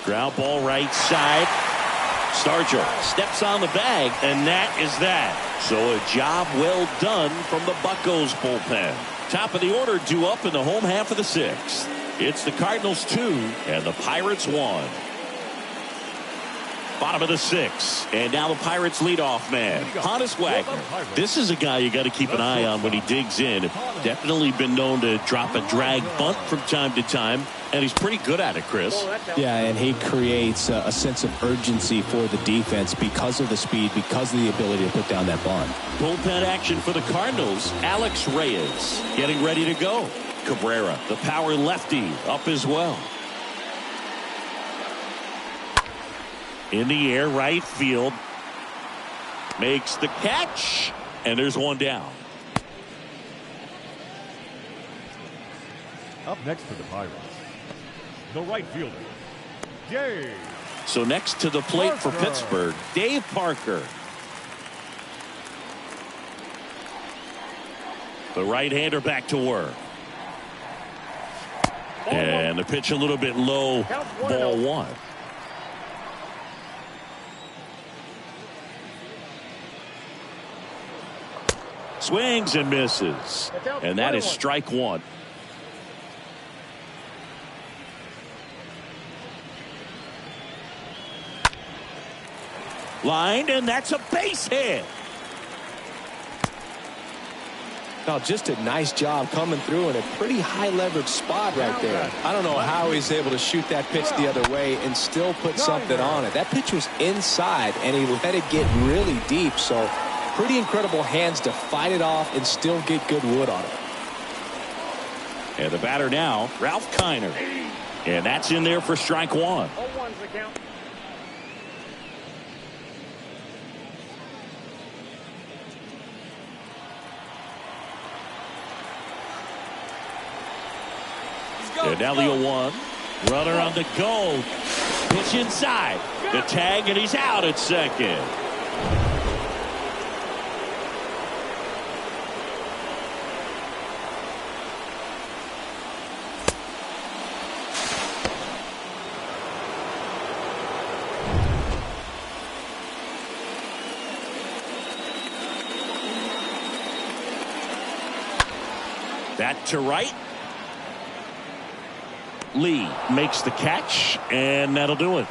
Ground ball right side. Stargell steps on the bag, and that is that. So a job well done from the Buccos bullpen. Top of the order due up in the home half of the 6th. It's the Cardinals 2 and the Pirates 1. Bottom of the 6th, and now the Pirates leadoff man, Honus Wagner. This is a guy you got to keep an eye on when he digs in. Definitely been known to drop a drag bunt from time to time, and he's pretty good at it, Chris. Yeah, and he creates a sense of urgency for the defense because of the speed, because of the ability to put down that bunt. Bullpen action for the Cardinals. Alex Reyes getting ready to go. Cabrera, the power lefty, up as well. In the air, right field. Makes the catch. And there's one down. Up next for the Pirates, the right fielder, Dave. So next to the plate for Pittsburgh, Dave Parker. The right-hander back to work. And the pitch a little bit low, ball one. Swings and misses. And that is strike one. Lined, and that's a base hit. Now, just a nice job coming through in a pretty high leverage spot right there. I don't know how he's able to shoot that pitch the other way and still put something on it. That pitch was inside, and he let it get really deep. So pretty incredible hands to fight it off and still get good wood on it. And the batter now, Ralph Kiner. And that's in there for strike one. 0-1's the count. And now the 0-1. Runner on the go. Pitch inside. The tag, and he's out at second. That to right. Lee makes the catch, and that'll do it.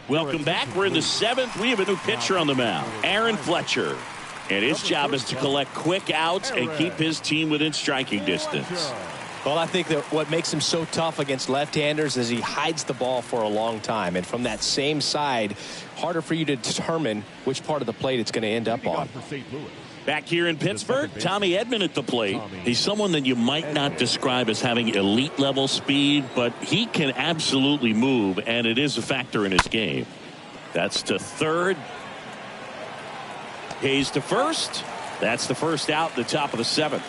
Welcome back. We're in the seventh. We have a new pitcher on the mound, Aaron Fletcher. And his job is to collect quick outs and keep his team within striking distance. Well, I think that what makes him so tough against left-handers is he hides the ball for a long time. And from that same side, harder for you to determine which part of the plate it's going to end up on. Back here in Pittsburgh, Tommy Edman at the plate. He's someone that you might not describe as having elite level speed, but he can absolutely move, and it is a factor in his game. That's to third. Hayes to first. That's the first out, the top of the seventh.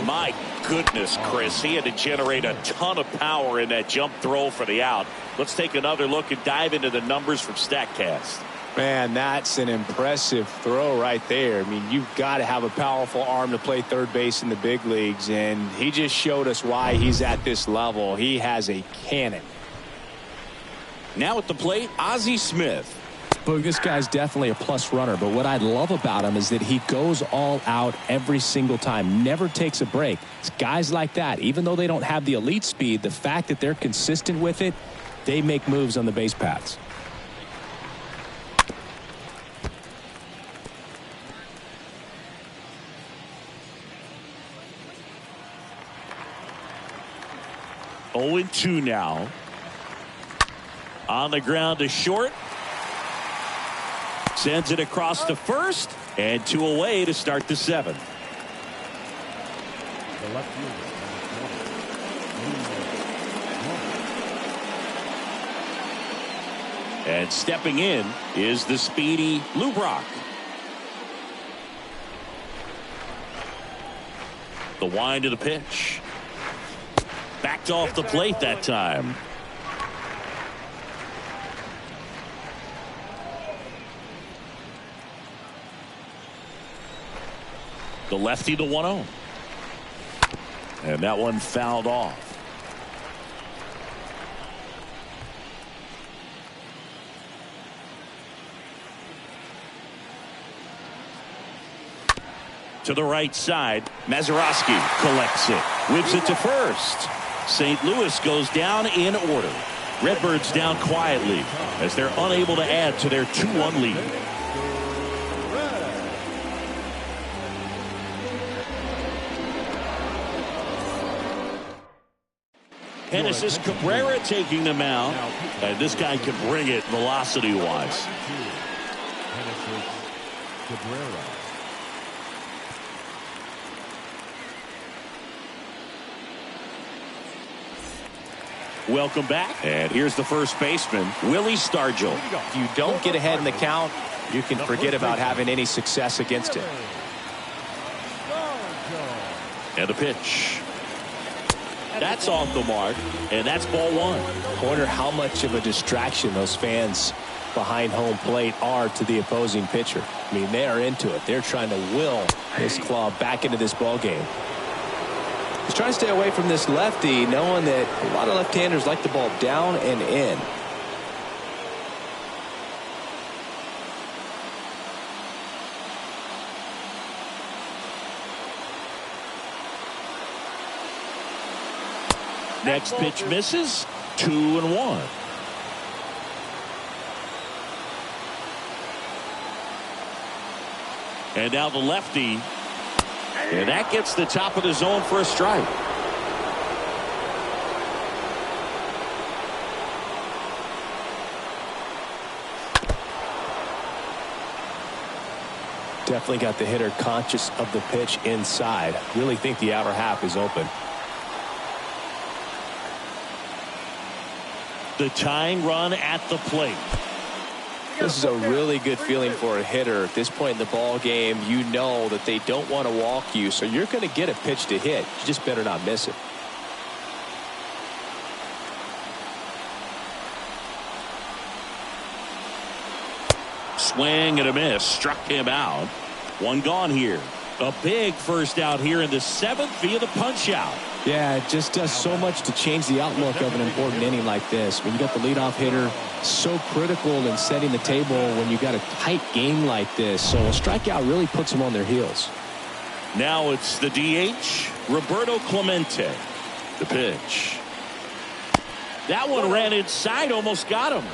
My goodness, Chris, he had to generate a ton of power in that jump throw for the out. Let's take another look and dive into the numbers from StatCast. Man, that's an impressive throw right there. I mean, you've got to have a powerful arm to play third base in the big leagues, and he just showed us why he's at this level. He has a cannon. Now at the plate, Ozzie Smith. Boog, this guy's definitely a plus runner, but what I love about him is that he goes all out every single time, never takes a break. It's guys like that, even though they don't have the elite speed, the fact that they're consistent with it, they make moves on the base paths. Oh, 0-2 now. On the ground to short. Sends it across to first, and 2 away to start the seventh. The left fielder, and stepping in is the speedy Lou Brock. The wind of the pitch. Backed off the plate that time. The lefty to 1-0. And that one fouled off. To the right side, Mazeroski collects it, whips it to first. St. Louis goes down in order. Redbirds down quietly as they're unable to add to their 2-1 lead. Genesis Cabrera taking the mound. And this guy can bring it velocity-wise. Genesis Cabrera. Welcome back. And here's the first baseman, Willie Stargell. If you don't get ahead in the count, you can forget about having any success against it. And a pitch. That's off the mark, and that's ball one. I wonder how much of a distraction those fans behind home plate are to the opposing pitcher. I mean, they are into it. They're trying to will this club back into this ball game. He's trying to stay away from this lefty, knowing that a lot of left-handers like the ball down and in. Next pitch misses. 2-1. And now the lefty. And that gets the top of the zone for a strike. Definitely got the hitter conscious of the pitch inside. Really think the outer half is open. The tying run at the plate. This is a really good feeling for a hitter. At this point in the ball game, you know that they don't want to walk you, so you're going to get a pitch to hit. You just better not miss it. Swing and a miss. Struck him out. One gone here. A big first out here in the 7th via the punch out. Yeah, it just does so much to change the outlook of an important inning like this. When you got the leadoff hitter, so critical in setting the table when you got a tight game like this. So a strikeout really puts them on their heels. Now it's the DH, Roberto Clemente. The pitch. That one ran inside, almost got him.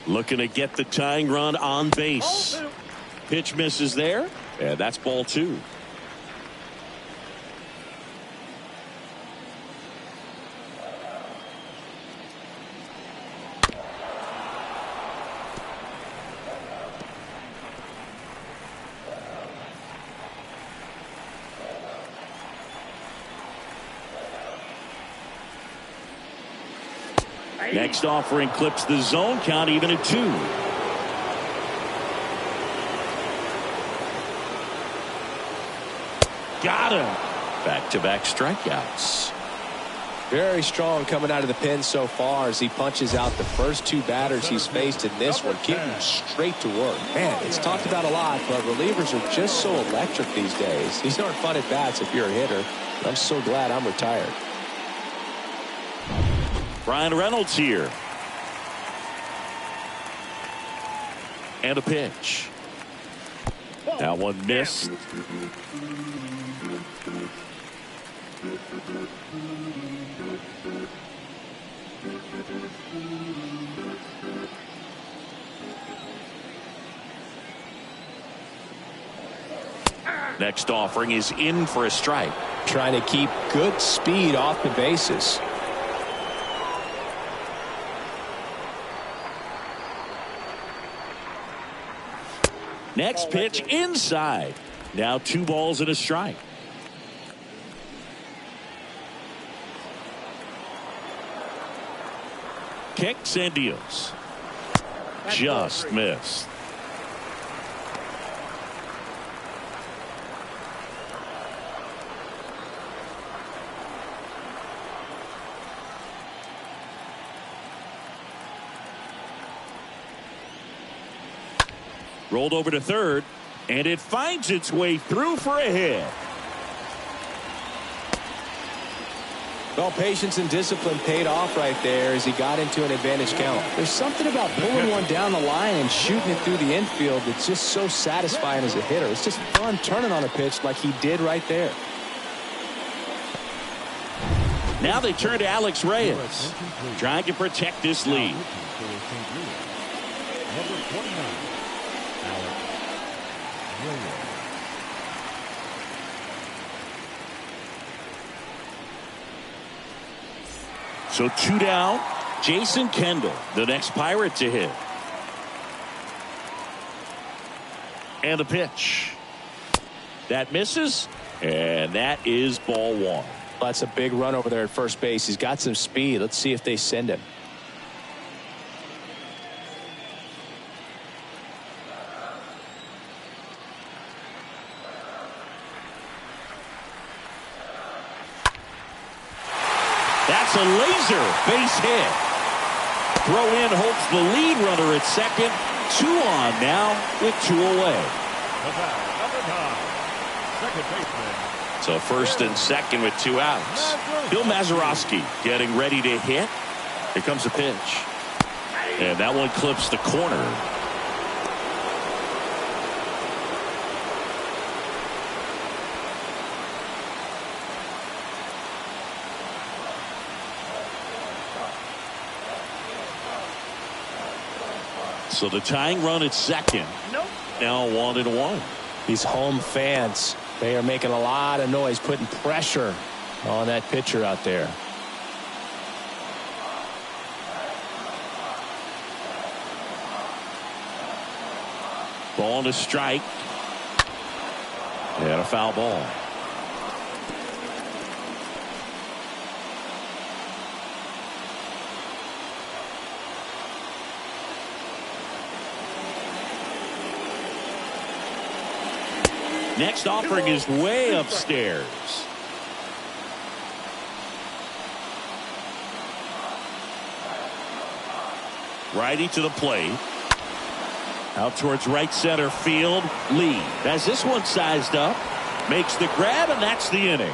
Looking to get the tying run on base. Pitch misses there. And that's ball two. Next offering clips the zone count even at 2. Got him. Back-to-back strikeouts. Very strong coming out of the pen so far as he punches out the first 2 batters he's faced in this one, keeping him straight to work. Man, it's talked about a lot, but relievers are just so electric these days. These aren't fun at bats if you're a hitter. I'm so glad I'm retired. Brian Reynolds here. And a pitch. That one missed. Next offering is in for a strike. Trying to keep good speed off the bases. Next pitch inside. Now 2 balls and a strike. Kicks and deals. Just missed. Rolled over to third, and it finds its way through for a hit. Well, patience and discipline paid off right there as he got into an advantage count. There's something about pulling one down the line and shooting it through the infield that's just so satisfying as a hitter. It's just fun turning on a pitch like he did right there. Now they turn to Alex Reyes, trying to protect this lead. Number 29. So 2 down, Jason Kendall, the next Pirate to hit. And the pitch. That misses, and that is ball one. That's a big run over there at first base. He's got some speed. Let's see if they send him. That's a laser base hit. Throw in hopes the lead runner at second. 2 on now with 2 away. Second baseman. So first and second with 2 outs. Bill Mazeroski getting ready to hit. Here comes the pitch. And that one clips the corner. So the tying run at second. Now 1-1. These home fans, they are making a lot of noise, putting pressure on that pitcher out there. Ball to strike. And a foul ball. Next offering is way upstairs. Righty to the plate. Out towards right center field. Lee has this one sized up. Makes the grab, and that's the inning.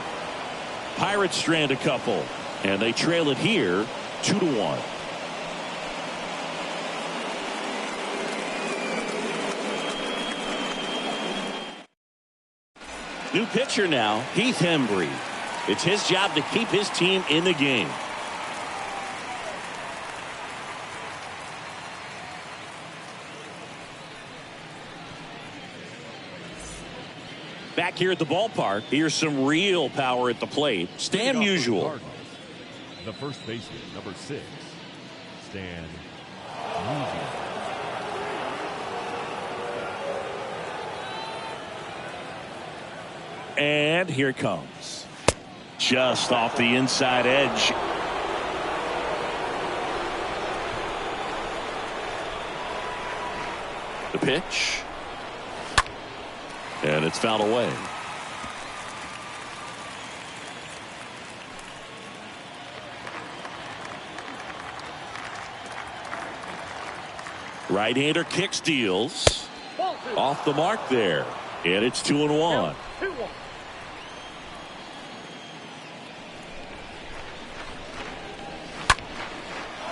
Pirates strand a couple, and they trail it here 2-1. New pitcher now, Heath Hembry. It's his job to keep his team in the game. Back here at the ballpark, here's some real power at the plate. Stan Musial. The first baseman, number 6, Stan Musial. And here it comes. Just off the inside edge. The pitch. And it's fouled away. Right-hander kicks, deals. Off the mark there. And it's 2-1. 2-1.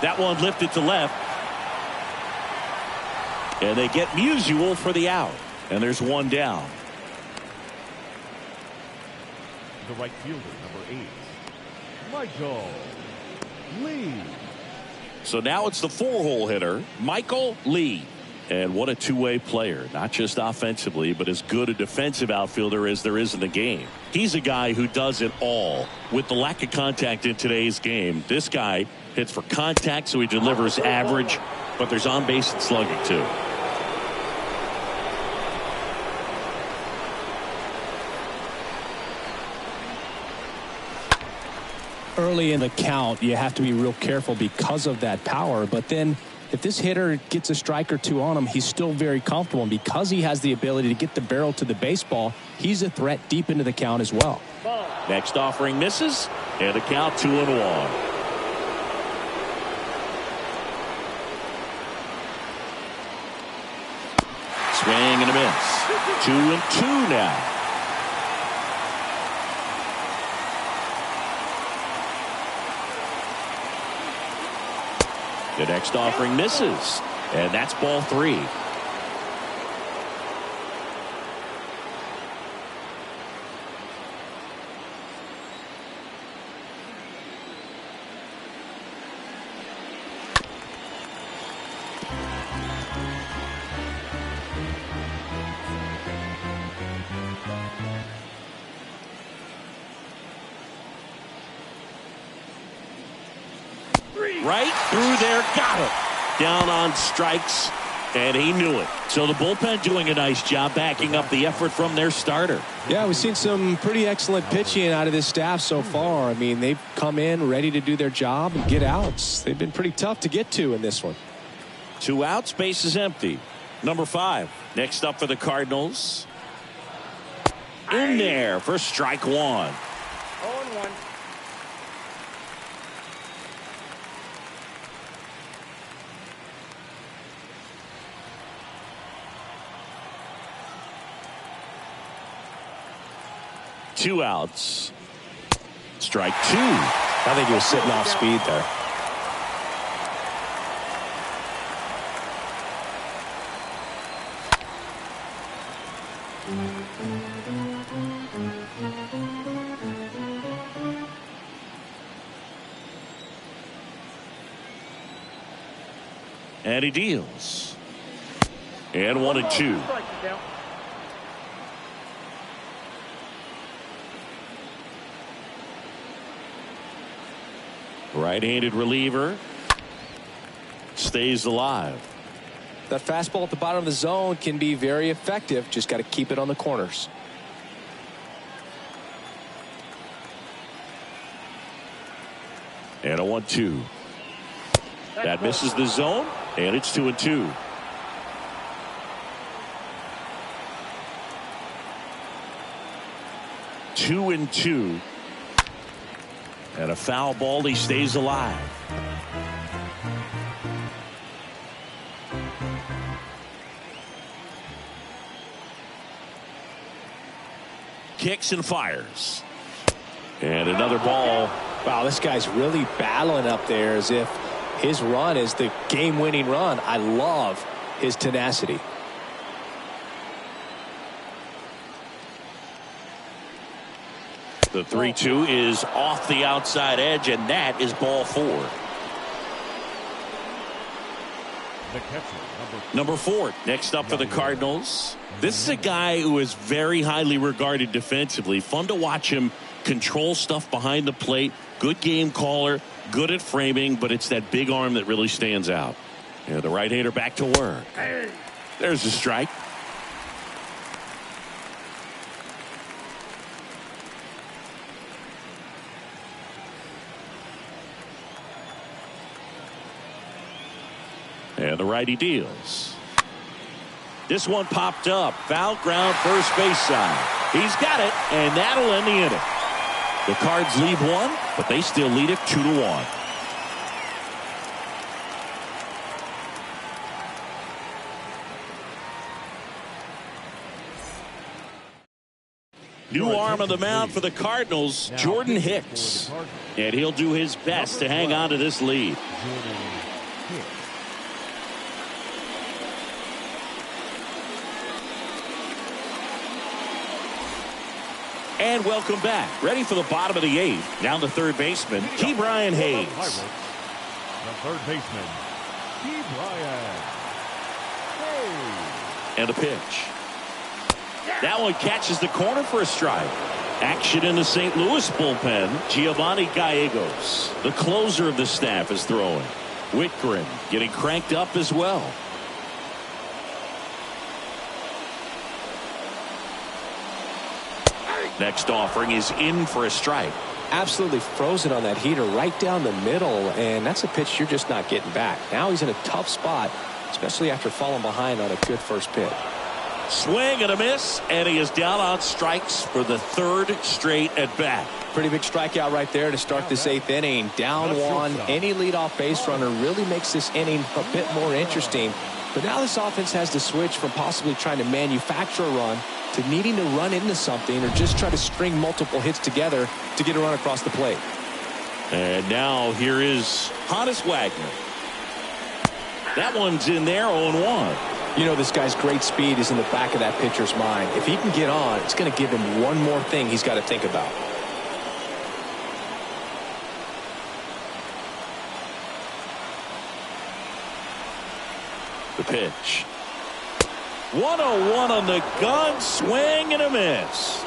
That one lifted to left. And they get Musial for the out. And there's one down. The right fielder, number 8, Michael Lee. So now it's the 4-hole hitter, Michael Lee. And what a two-way player, not just offensively, but as good a defensive outfielder as there is in the game. He's a guy who does it all. With the lack of contact in today's game, this guy hits for contact, so he delivers average, but there's on-base and slugging too. Early in the count, you have to be real careful because of that power, but then if this hitter gets a strike or two on him, he's still very comfortable. And because he has the ability to get the barrel to the baseball, he's a threat deep into the count as well. Next offering misses, and the count 2-1. Swing and a miss. 2-2 now. The next offering misses, and that's ball 3. right through there. Got him. Down on strikes, and he knew it. So the bullpen doing a nice job backing up the effort from their starter. Yeah, we've seen some pretty excellent pitching out of this staff so far. I mean, they've come in ready to do their job and get outs. They've been pretty tough to get to in this one. 2 outs, base is empty. Number 5. Next up for the Cardinals. In there for strike 1. 0-1. Two outs. Strike 2. I think he was sitting off speed there. And he deals. And 1-2. Strike the count. Right-handed reliever stays alive. That fastball at the bottom of the zone can be very effective. Just got to keep it on the corners. And a 1-2. That misses the zone, and it's 2-2. Two and 2. And a foul ball, he stays alive. Kicks and fires. And another ball. Wow, this guy's really battling up there as if his run is the game-winning run. I love his tenacity. The 3-2 is off the outside edge, and that is ball 4. The catcher, Number 4, next up for the Cardinals. This is a guy who is very highly regarded defensively. Fun to watch him control stuff behind the plate. Good game caller, good at framing, but it's that big arm that really stands out. And the right-hander back to work. There's the strike. And the righty deals. This one popped up. Foul ground, first base side. He's got it, and that'll end the inning. The Cards lead 1, but they still lead it 2-1. New arm on the mound for the Cardinals, Jordan Hicks. And he'll do his best to hang on to this lead. And welcome back. Ready for the bottom of the 8th. Down the third baseman, Key Brian Hayes. The third baseman, Key Brian Hayes. And a pitch. That one catches the corner for a strike. Action in the St. Louis bullpen. Giovanni Gallegos, the closer of the staff, is throwing. Whitgren getting cranked up as well. Next offering is in for a strike. Absolutely frozen on that heater right down the middle, and that's a pitch you're just not getting back. Now he's in a tough spot, especially after falling behind on a good first pitch. Swing and a miss, and he is down on strikes for the 3rd straight at bat. Pretty big strikeout right there to start this 8th inning. Down 1, any leadoff base runner really makes this inning a bit more interesting. But now this offense has to switch from possibly trying to manufacture a run to needing to run into something or just try to string multiple hits together to get a run across the plate. And now here is Honus Wagner. That one's in there, 0-1. You know, this guy's great speed is in the back of that pitcher's mind. If he can get on, it's going to give him one more thing he's got to think about. The pitch. 1-0-1 on the gun, swing and a miss.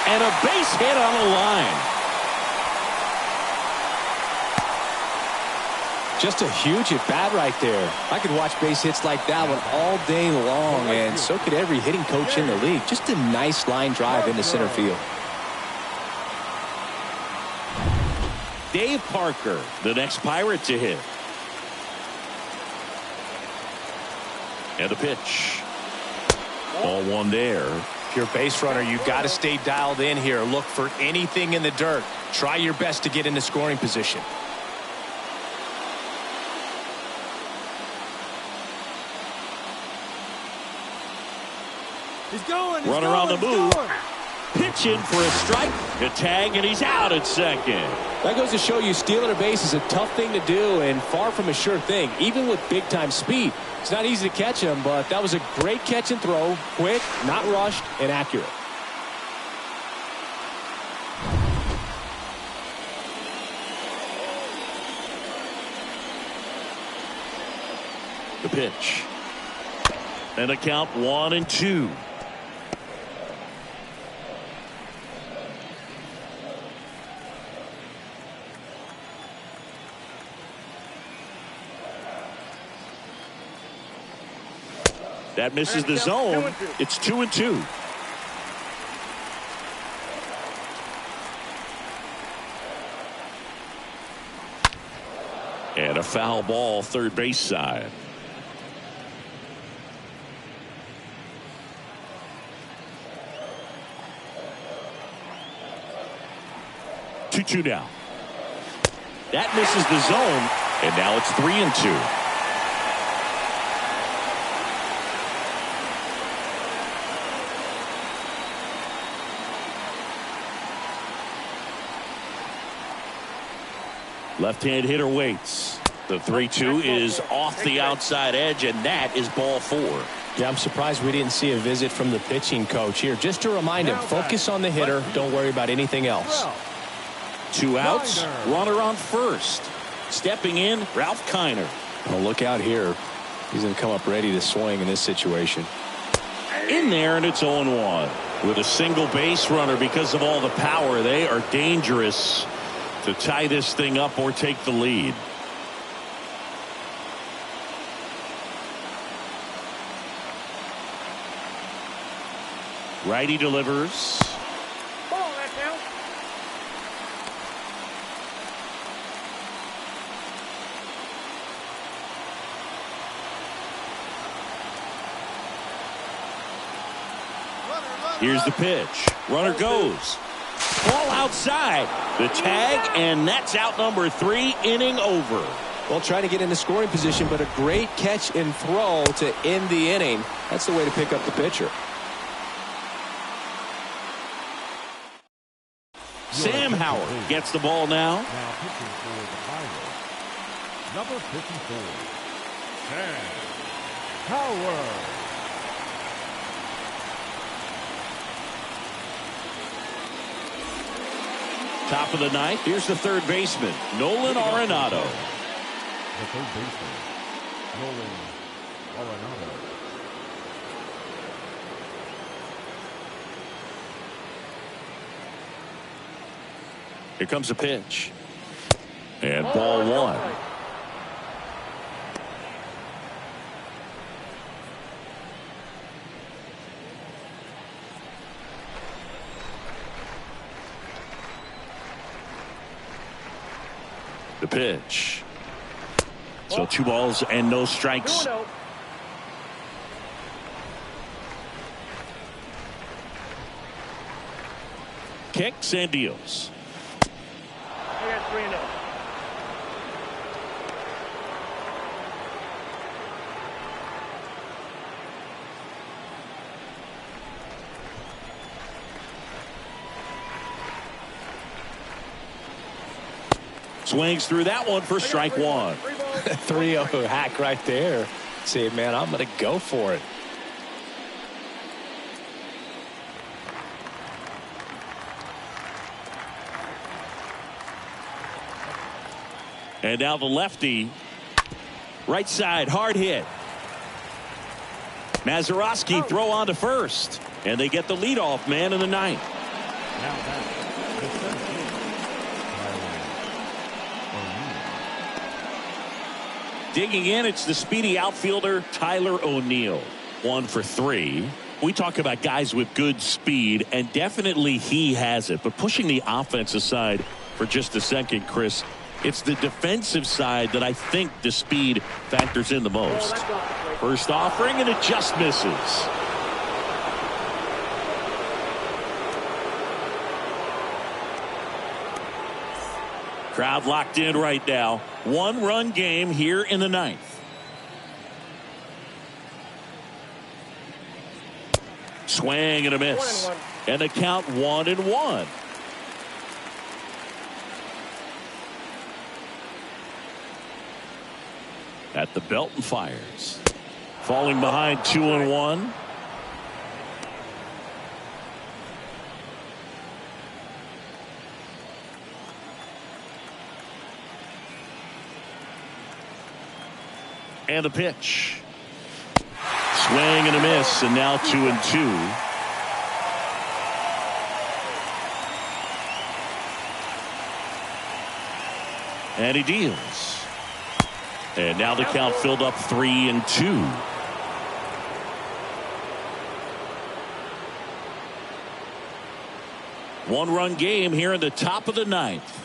And a base hit on the line. Just a huge at bat right there. I could watch base hits like that one all day long, and so could every hitting coach in the league. Just a nice line drive into center field. Dave Parker, the next Pirate to hit. And a pitch. Ball one there. If you're a base runner, you've got to stay dialed in here. Look for anything in the dirt. Try your best to get into scoring position. He's going. Runner on the move. Pitching for a strike. A tag, and he's out at second. That goes to show you stealing a base is a tough thing to do and far from a sure thing, even with big-time speed. It's not easy to catch him, but that was a great catch and throw. Quick, not rushed, and accurate. The pitch. And a count 1-2. That misses the zone. It's 2-2. And a foul ball third base side. Two now. That misses the zone, and now it's 3-2. Left-hand hitter waits. The 3-2 is off the outside edge, and that is ball 4. Yeah, I'm surprised we didn't see a visit from the pitching coach here. Just to remind him, focus on the hitter. Don't worry about anything else. 2 outs. Runner on first. Stepping in, Ralph Kiner. Oh, look out here. He's going to come up ready to swing in this situation. In there, and it's 0-1. With a single base runner, because of all the power, they are dangerous to tie this thing up or take the lead. Righty delivers. Ball, that count. Here's the pitch. Runner goes. Ball outside. The tag, and that's out number 3, inning over. Well, trying to get into scoring position, but a great catch and throw to end the inning. That's the way to pick up the pitcher. Sam Howard gets the ball now. Now pitching for the Pirates, number 54, Sam Howard. Top of the ninth. Here's the third baseman, Nolan Arenado. The third baseman, Nolan Arenado. Here comes a pitch. And ball 1. The pitch. So 2 balls and no strikes. 2-0. Kicks and deals. I got 3-0. Swings through that one for strike 1. 3-0 hack right there. Say, man, I'm going to go for it. And now the lefty. Right side, hard hit. Mazeroski throw on to first. And they get the leadoff man in the ninth. Now back, the center fielder, Tyler O'Neill. Digging in, it's the speedy outfielder Tyler O'Neill. 1 for 3. We talk about guys with good speed, and definitely he has it. But pushing the offense aside for just a second, Chris, it's the defensive side that I think the speed factors in the most. First offering, and it just misses. Crowd locked in right now. 1-run game here in the 9th. Swing and a miss. And the count 1-1. At the belt and fires. Falling behind 2-1. And a pitch. Swing and a miss, and now 2-2. And he deals. And now the count filled up 3-2. One-run game here in the top of the 9th.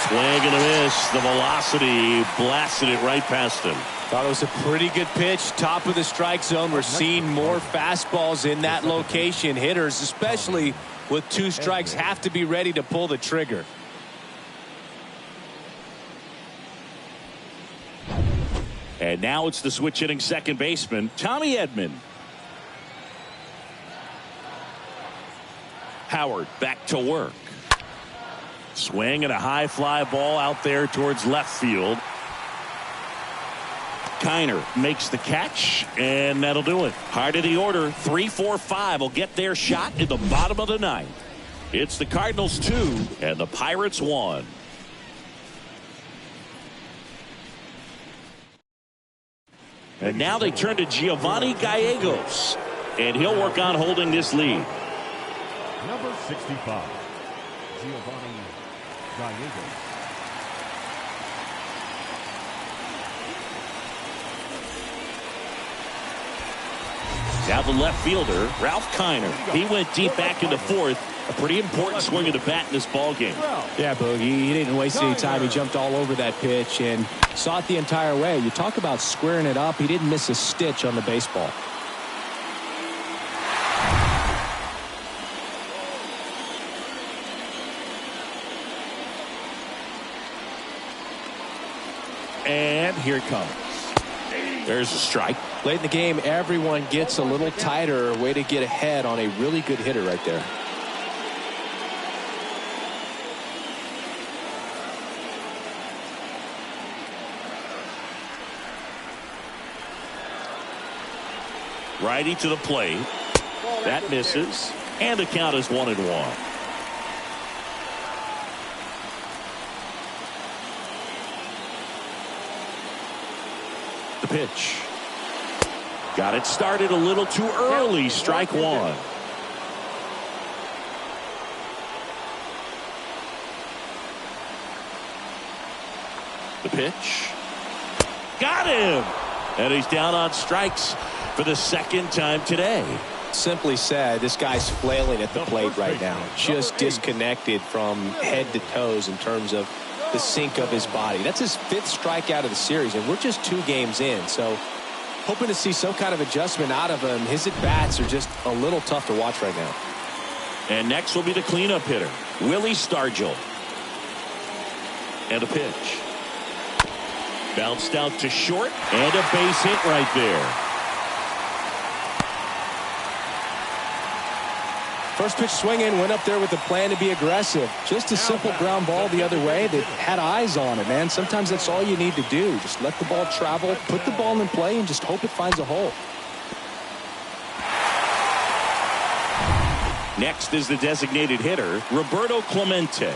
Swing and a miss. The velocity blasted it right past him. Thought it was a pretty good pitch. Top of the strike zone. We're seeing more fastballs in that location. Hitters, especially with 2 strikes, have to be ready to pull the trigger. And now it's the switch hitting second baseman, Tommy Edman. Howard back to work. Swing and a high fly ball out there towards left field. Kiner makes the catch, and that'll do it. Heart of the order, 3-4-5 will get their shot in the bottom of the 9th. It's the Cardinals 2 and the Pirates 1. And now they turn to Giovanni Gallegos, and he'll work on holding this lead. Number 65, Giovanni Gallegos. Now the left fielder, Ralph Kiner. He went deep back in the 4th. A pretty important swing of the bat in this ball game. Yeah, Boogie, he didn't waste any time. He jumped all over that pitch and saw it the entire way. You talk about squaring it up. He didn't miss a stitch on the baseball. And here it comes. There's a strike. Late in the game, everyone gets a little tighter. Way to get ahead on a really good hitter right there. Righty to the plate. That misses. And the count is 1-1. The pitch. Got it started a little too early. Strike 1. The pitch. Got him. And he's down on strikes for the second time today. Simply said, this guy's flailing at the plate right now. Just disconnected from head to toes in terms of the sink of his body. That's his 5th strikeout of the series, and we're just 2 games in. So hoping to see some kind of adjustment out of him. His at-bats are just a little tough to watch right now. And next will be the cleanup hitter, Willie Stargell. And a pitch. Bounced out to short, and a base hit right there. First pitch swinging, went up there with a plan to be aggressive. Just a simple ground ball the other way that had eyes on it, man. Sometimes that's all you need to do. Just let the ball travel, put the ball in play, and just hope it finds a hole. Next is the designated hitter, Roberto Clemente.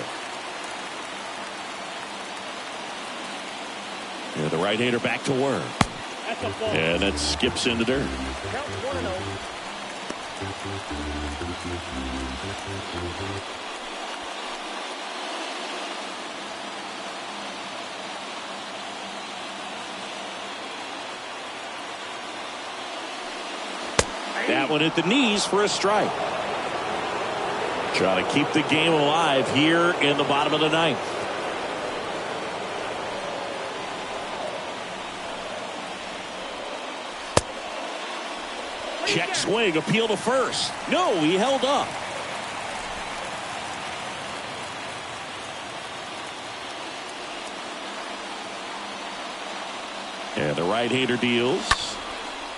Yeah, the right-hander back to work. That's a ball. And that skips into dirt. Count 1-0. That one at the knees for a strike. Trying to keep the game alive here in the bottom of the ninth. Check swing, appeal to first. No, he held up. And the right-hander deals.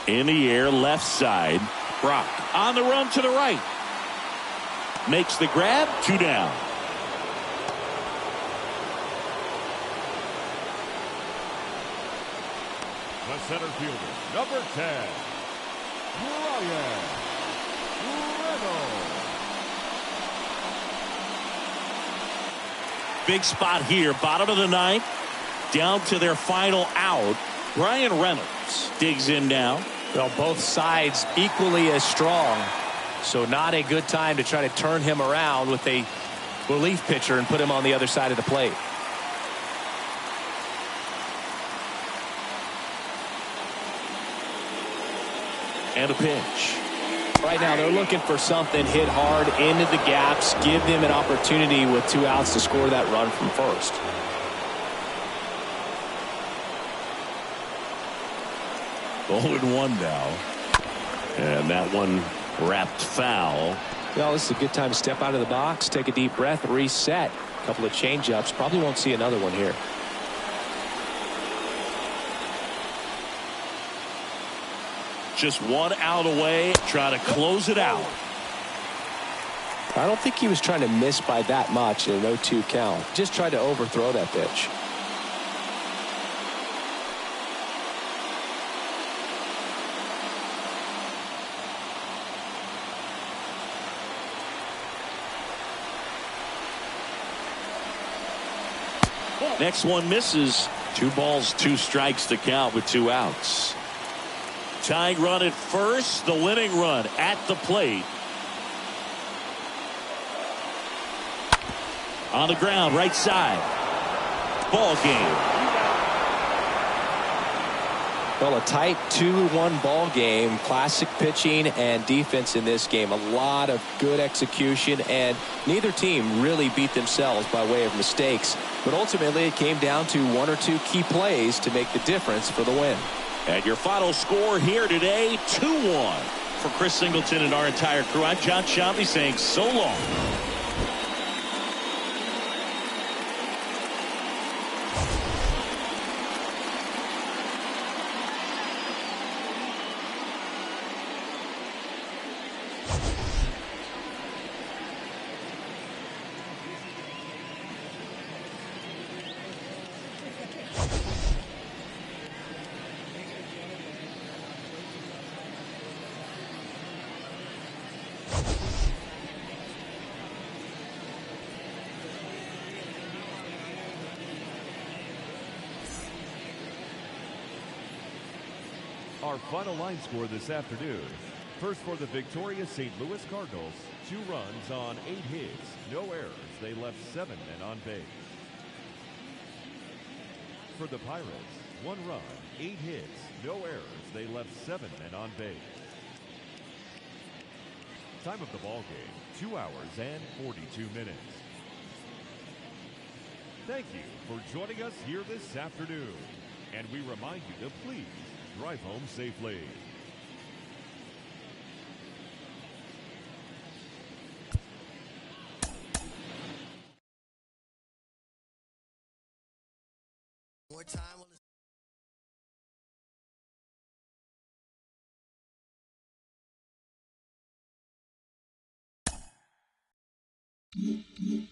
In the air, left side. Brock on the run to the right. Makes the grab, 2 down. The center fielder, number 10, Ryan Reynolds. Big spot here, bottom of the ninth. Down to their final out. Ryan Reynolds digs in now. Well, both sides equally as strong. So not a good time to try to turn him around with a relief pitcher and put him on the other side of the plate. And a pitch. Right now they're looking for something, hit hard into the gaps, give them an opportunity with 2 outs to score that run from first. Oh, 0-1 now. And that one wrapped foul. Well, this is a good time to step out of the box, take a deep breath, reset. A couple of change-ups. Probably won't see another one here. Just 1 out away. Try to close it out. I don't think he was trying to miss by that much in an 0-2 count. Just tried to overthrow that pitch. Next one misses. 2 balls, 2 strikes to count with 2 outs. Tying run at first. The winning run at the plate. On the ground, right side. Ball game. Well, a tight 2-1 ball game. Classic pitching and defense in this game. A lot of good execution, and neither team really beat themselves by way of mistakes. But ultimately, it came down to 1 or 2 key plays to make the difference for the win. And your final score here today, 2-1. For Chris Singleton and our entire crew, I'm John Shambi saying so long. Our final line score this afternoon. First for the victorious St. Louis Cardinals, 2 runs on 8 hits, no errors. They left 7 men on base. For the Pirates, 1 run, 8 hits, no errors. They left 7 men on base. Time of the ball game, 2 hours and 42 minutes. Thank you for joining us here this afternoon. And we remind you to please drive home safely. More time on the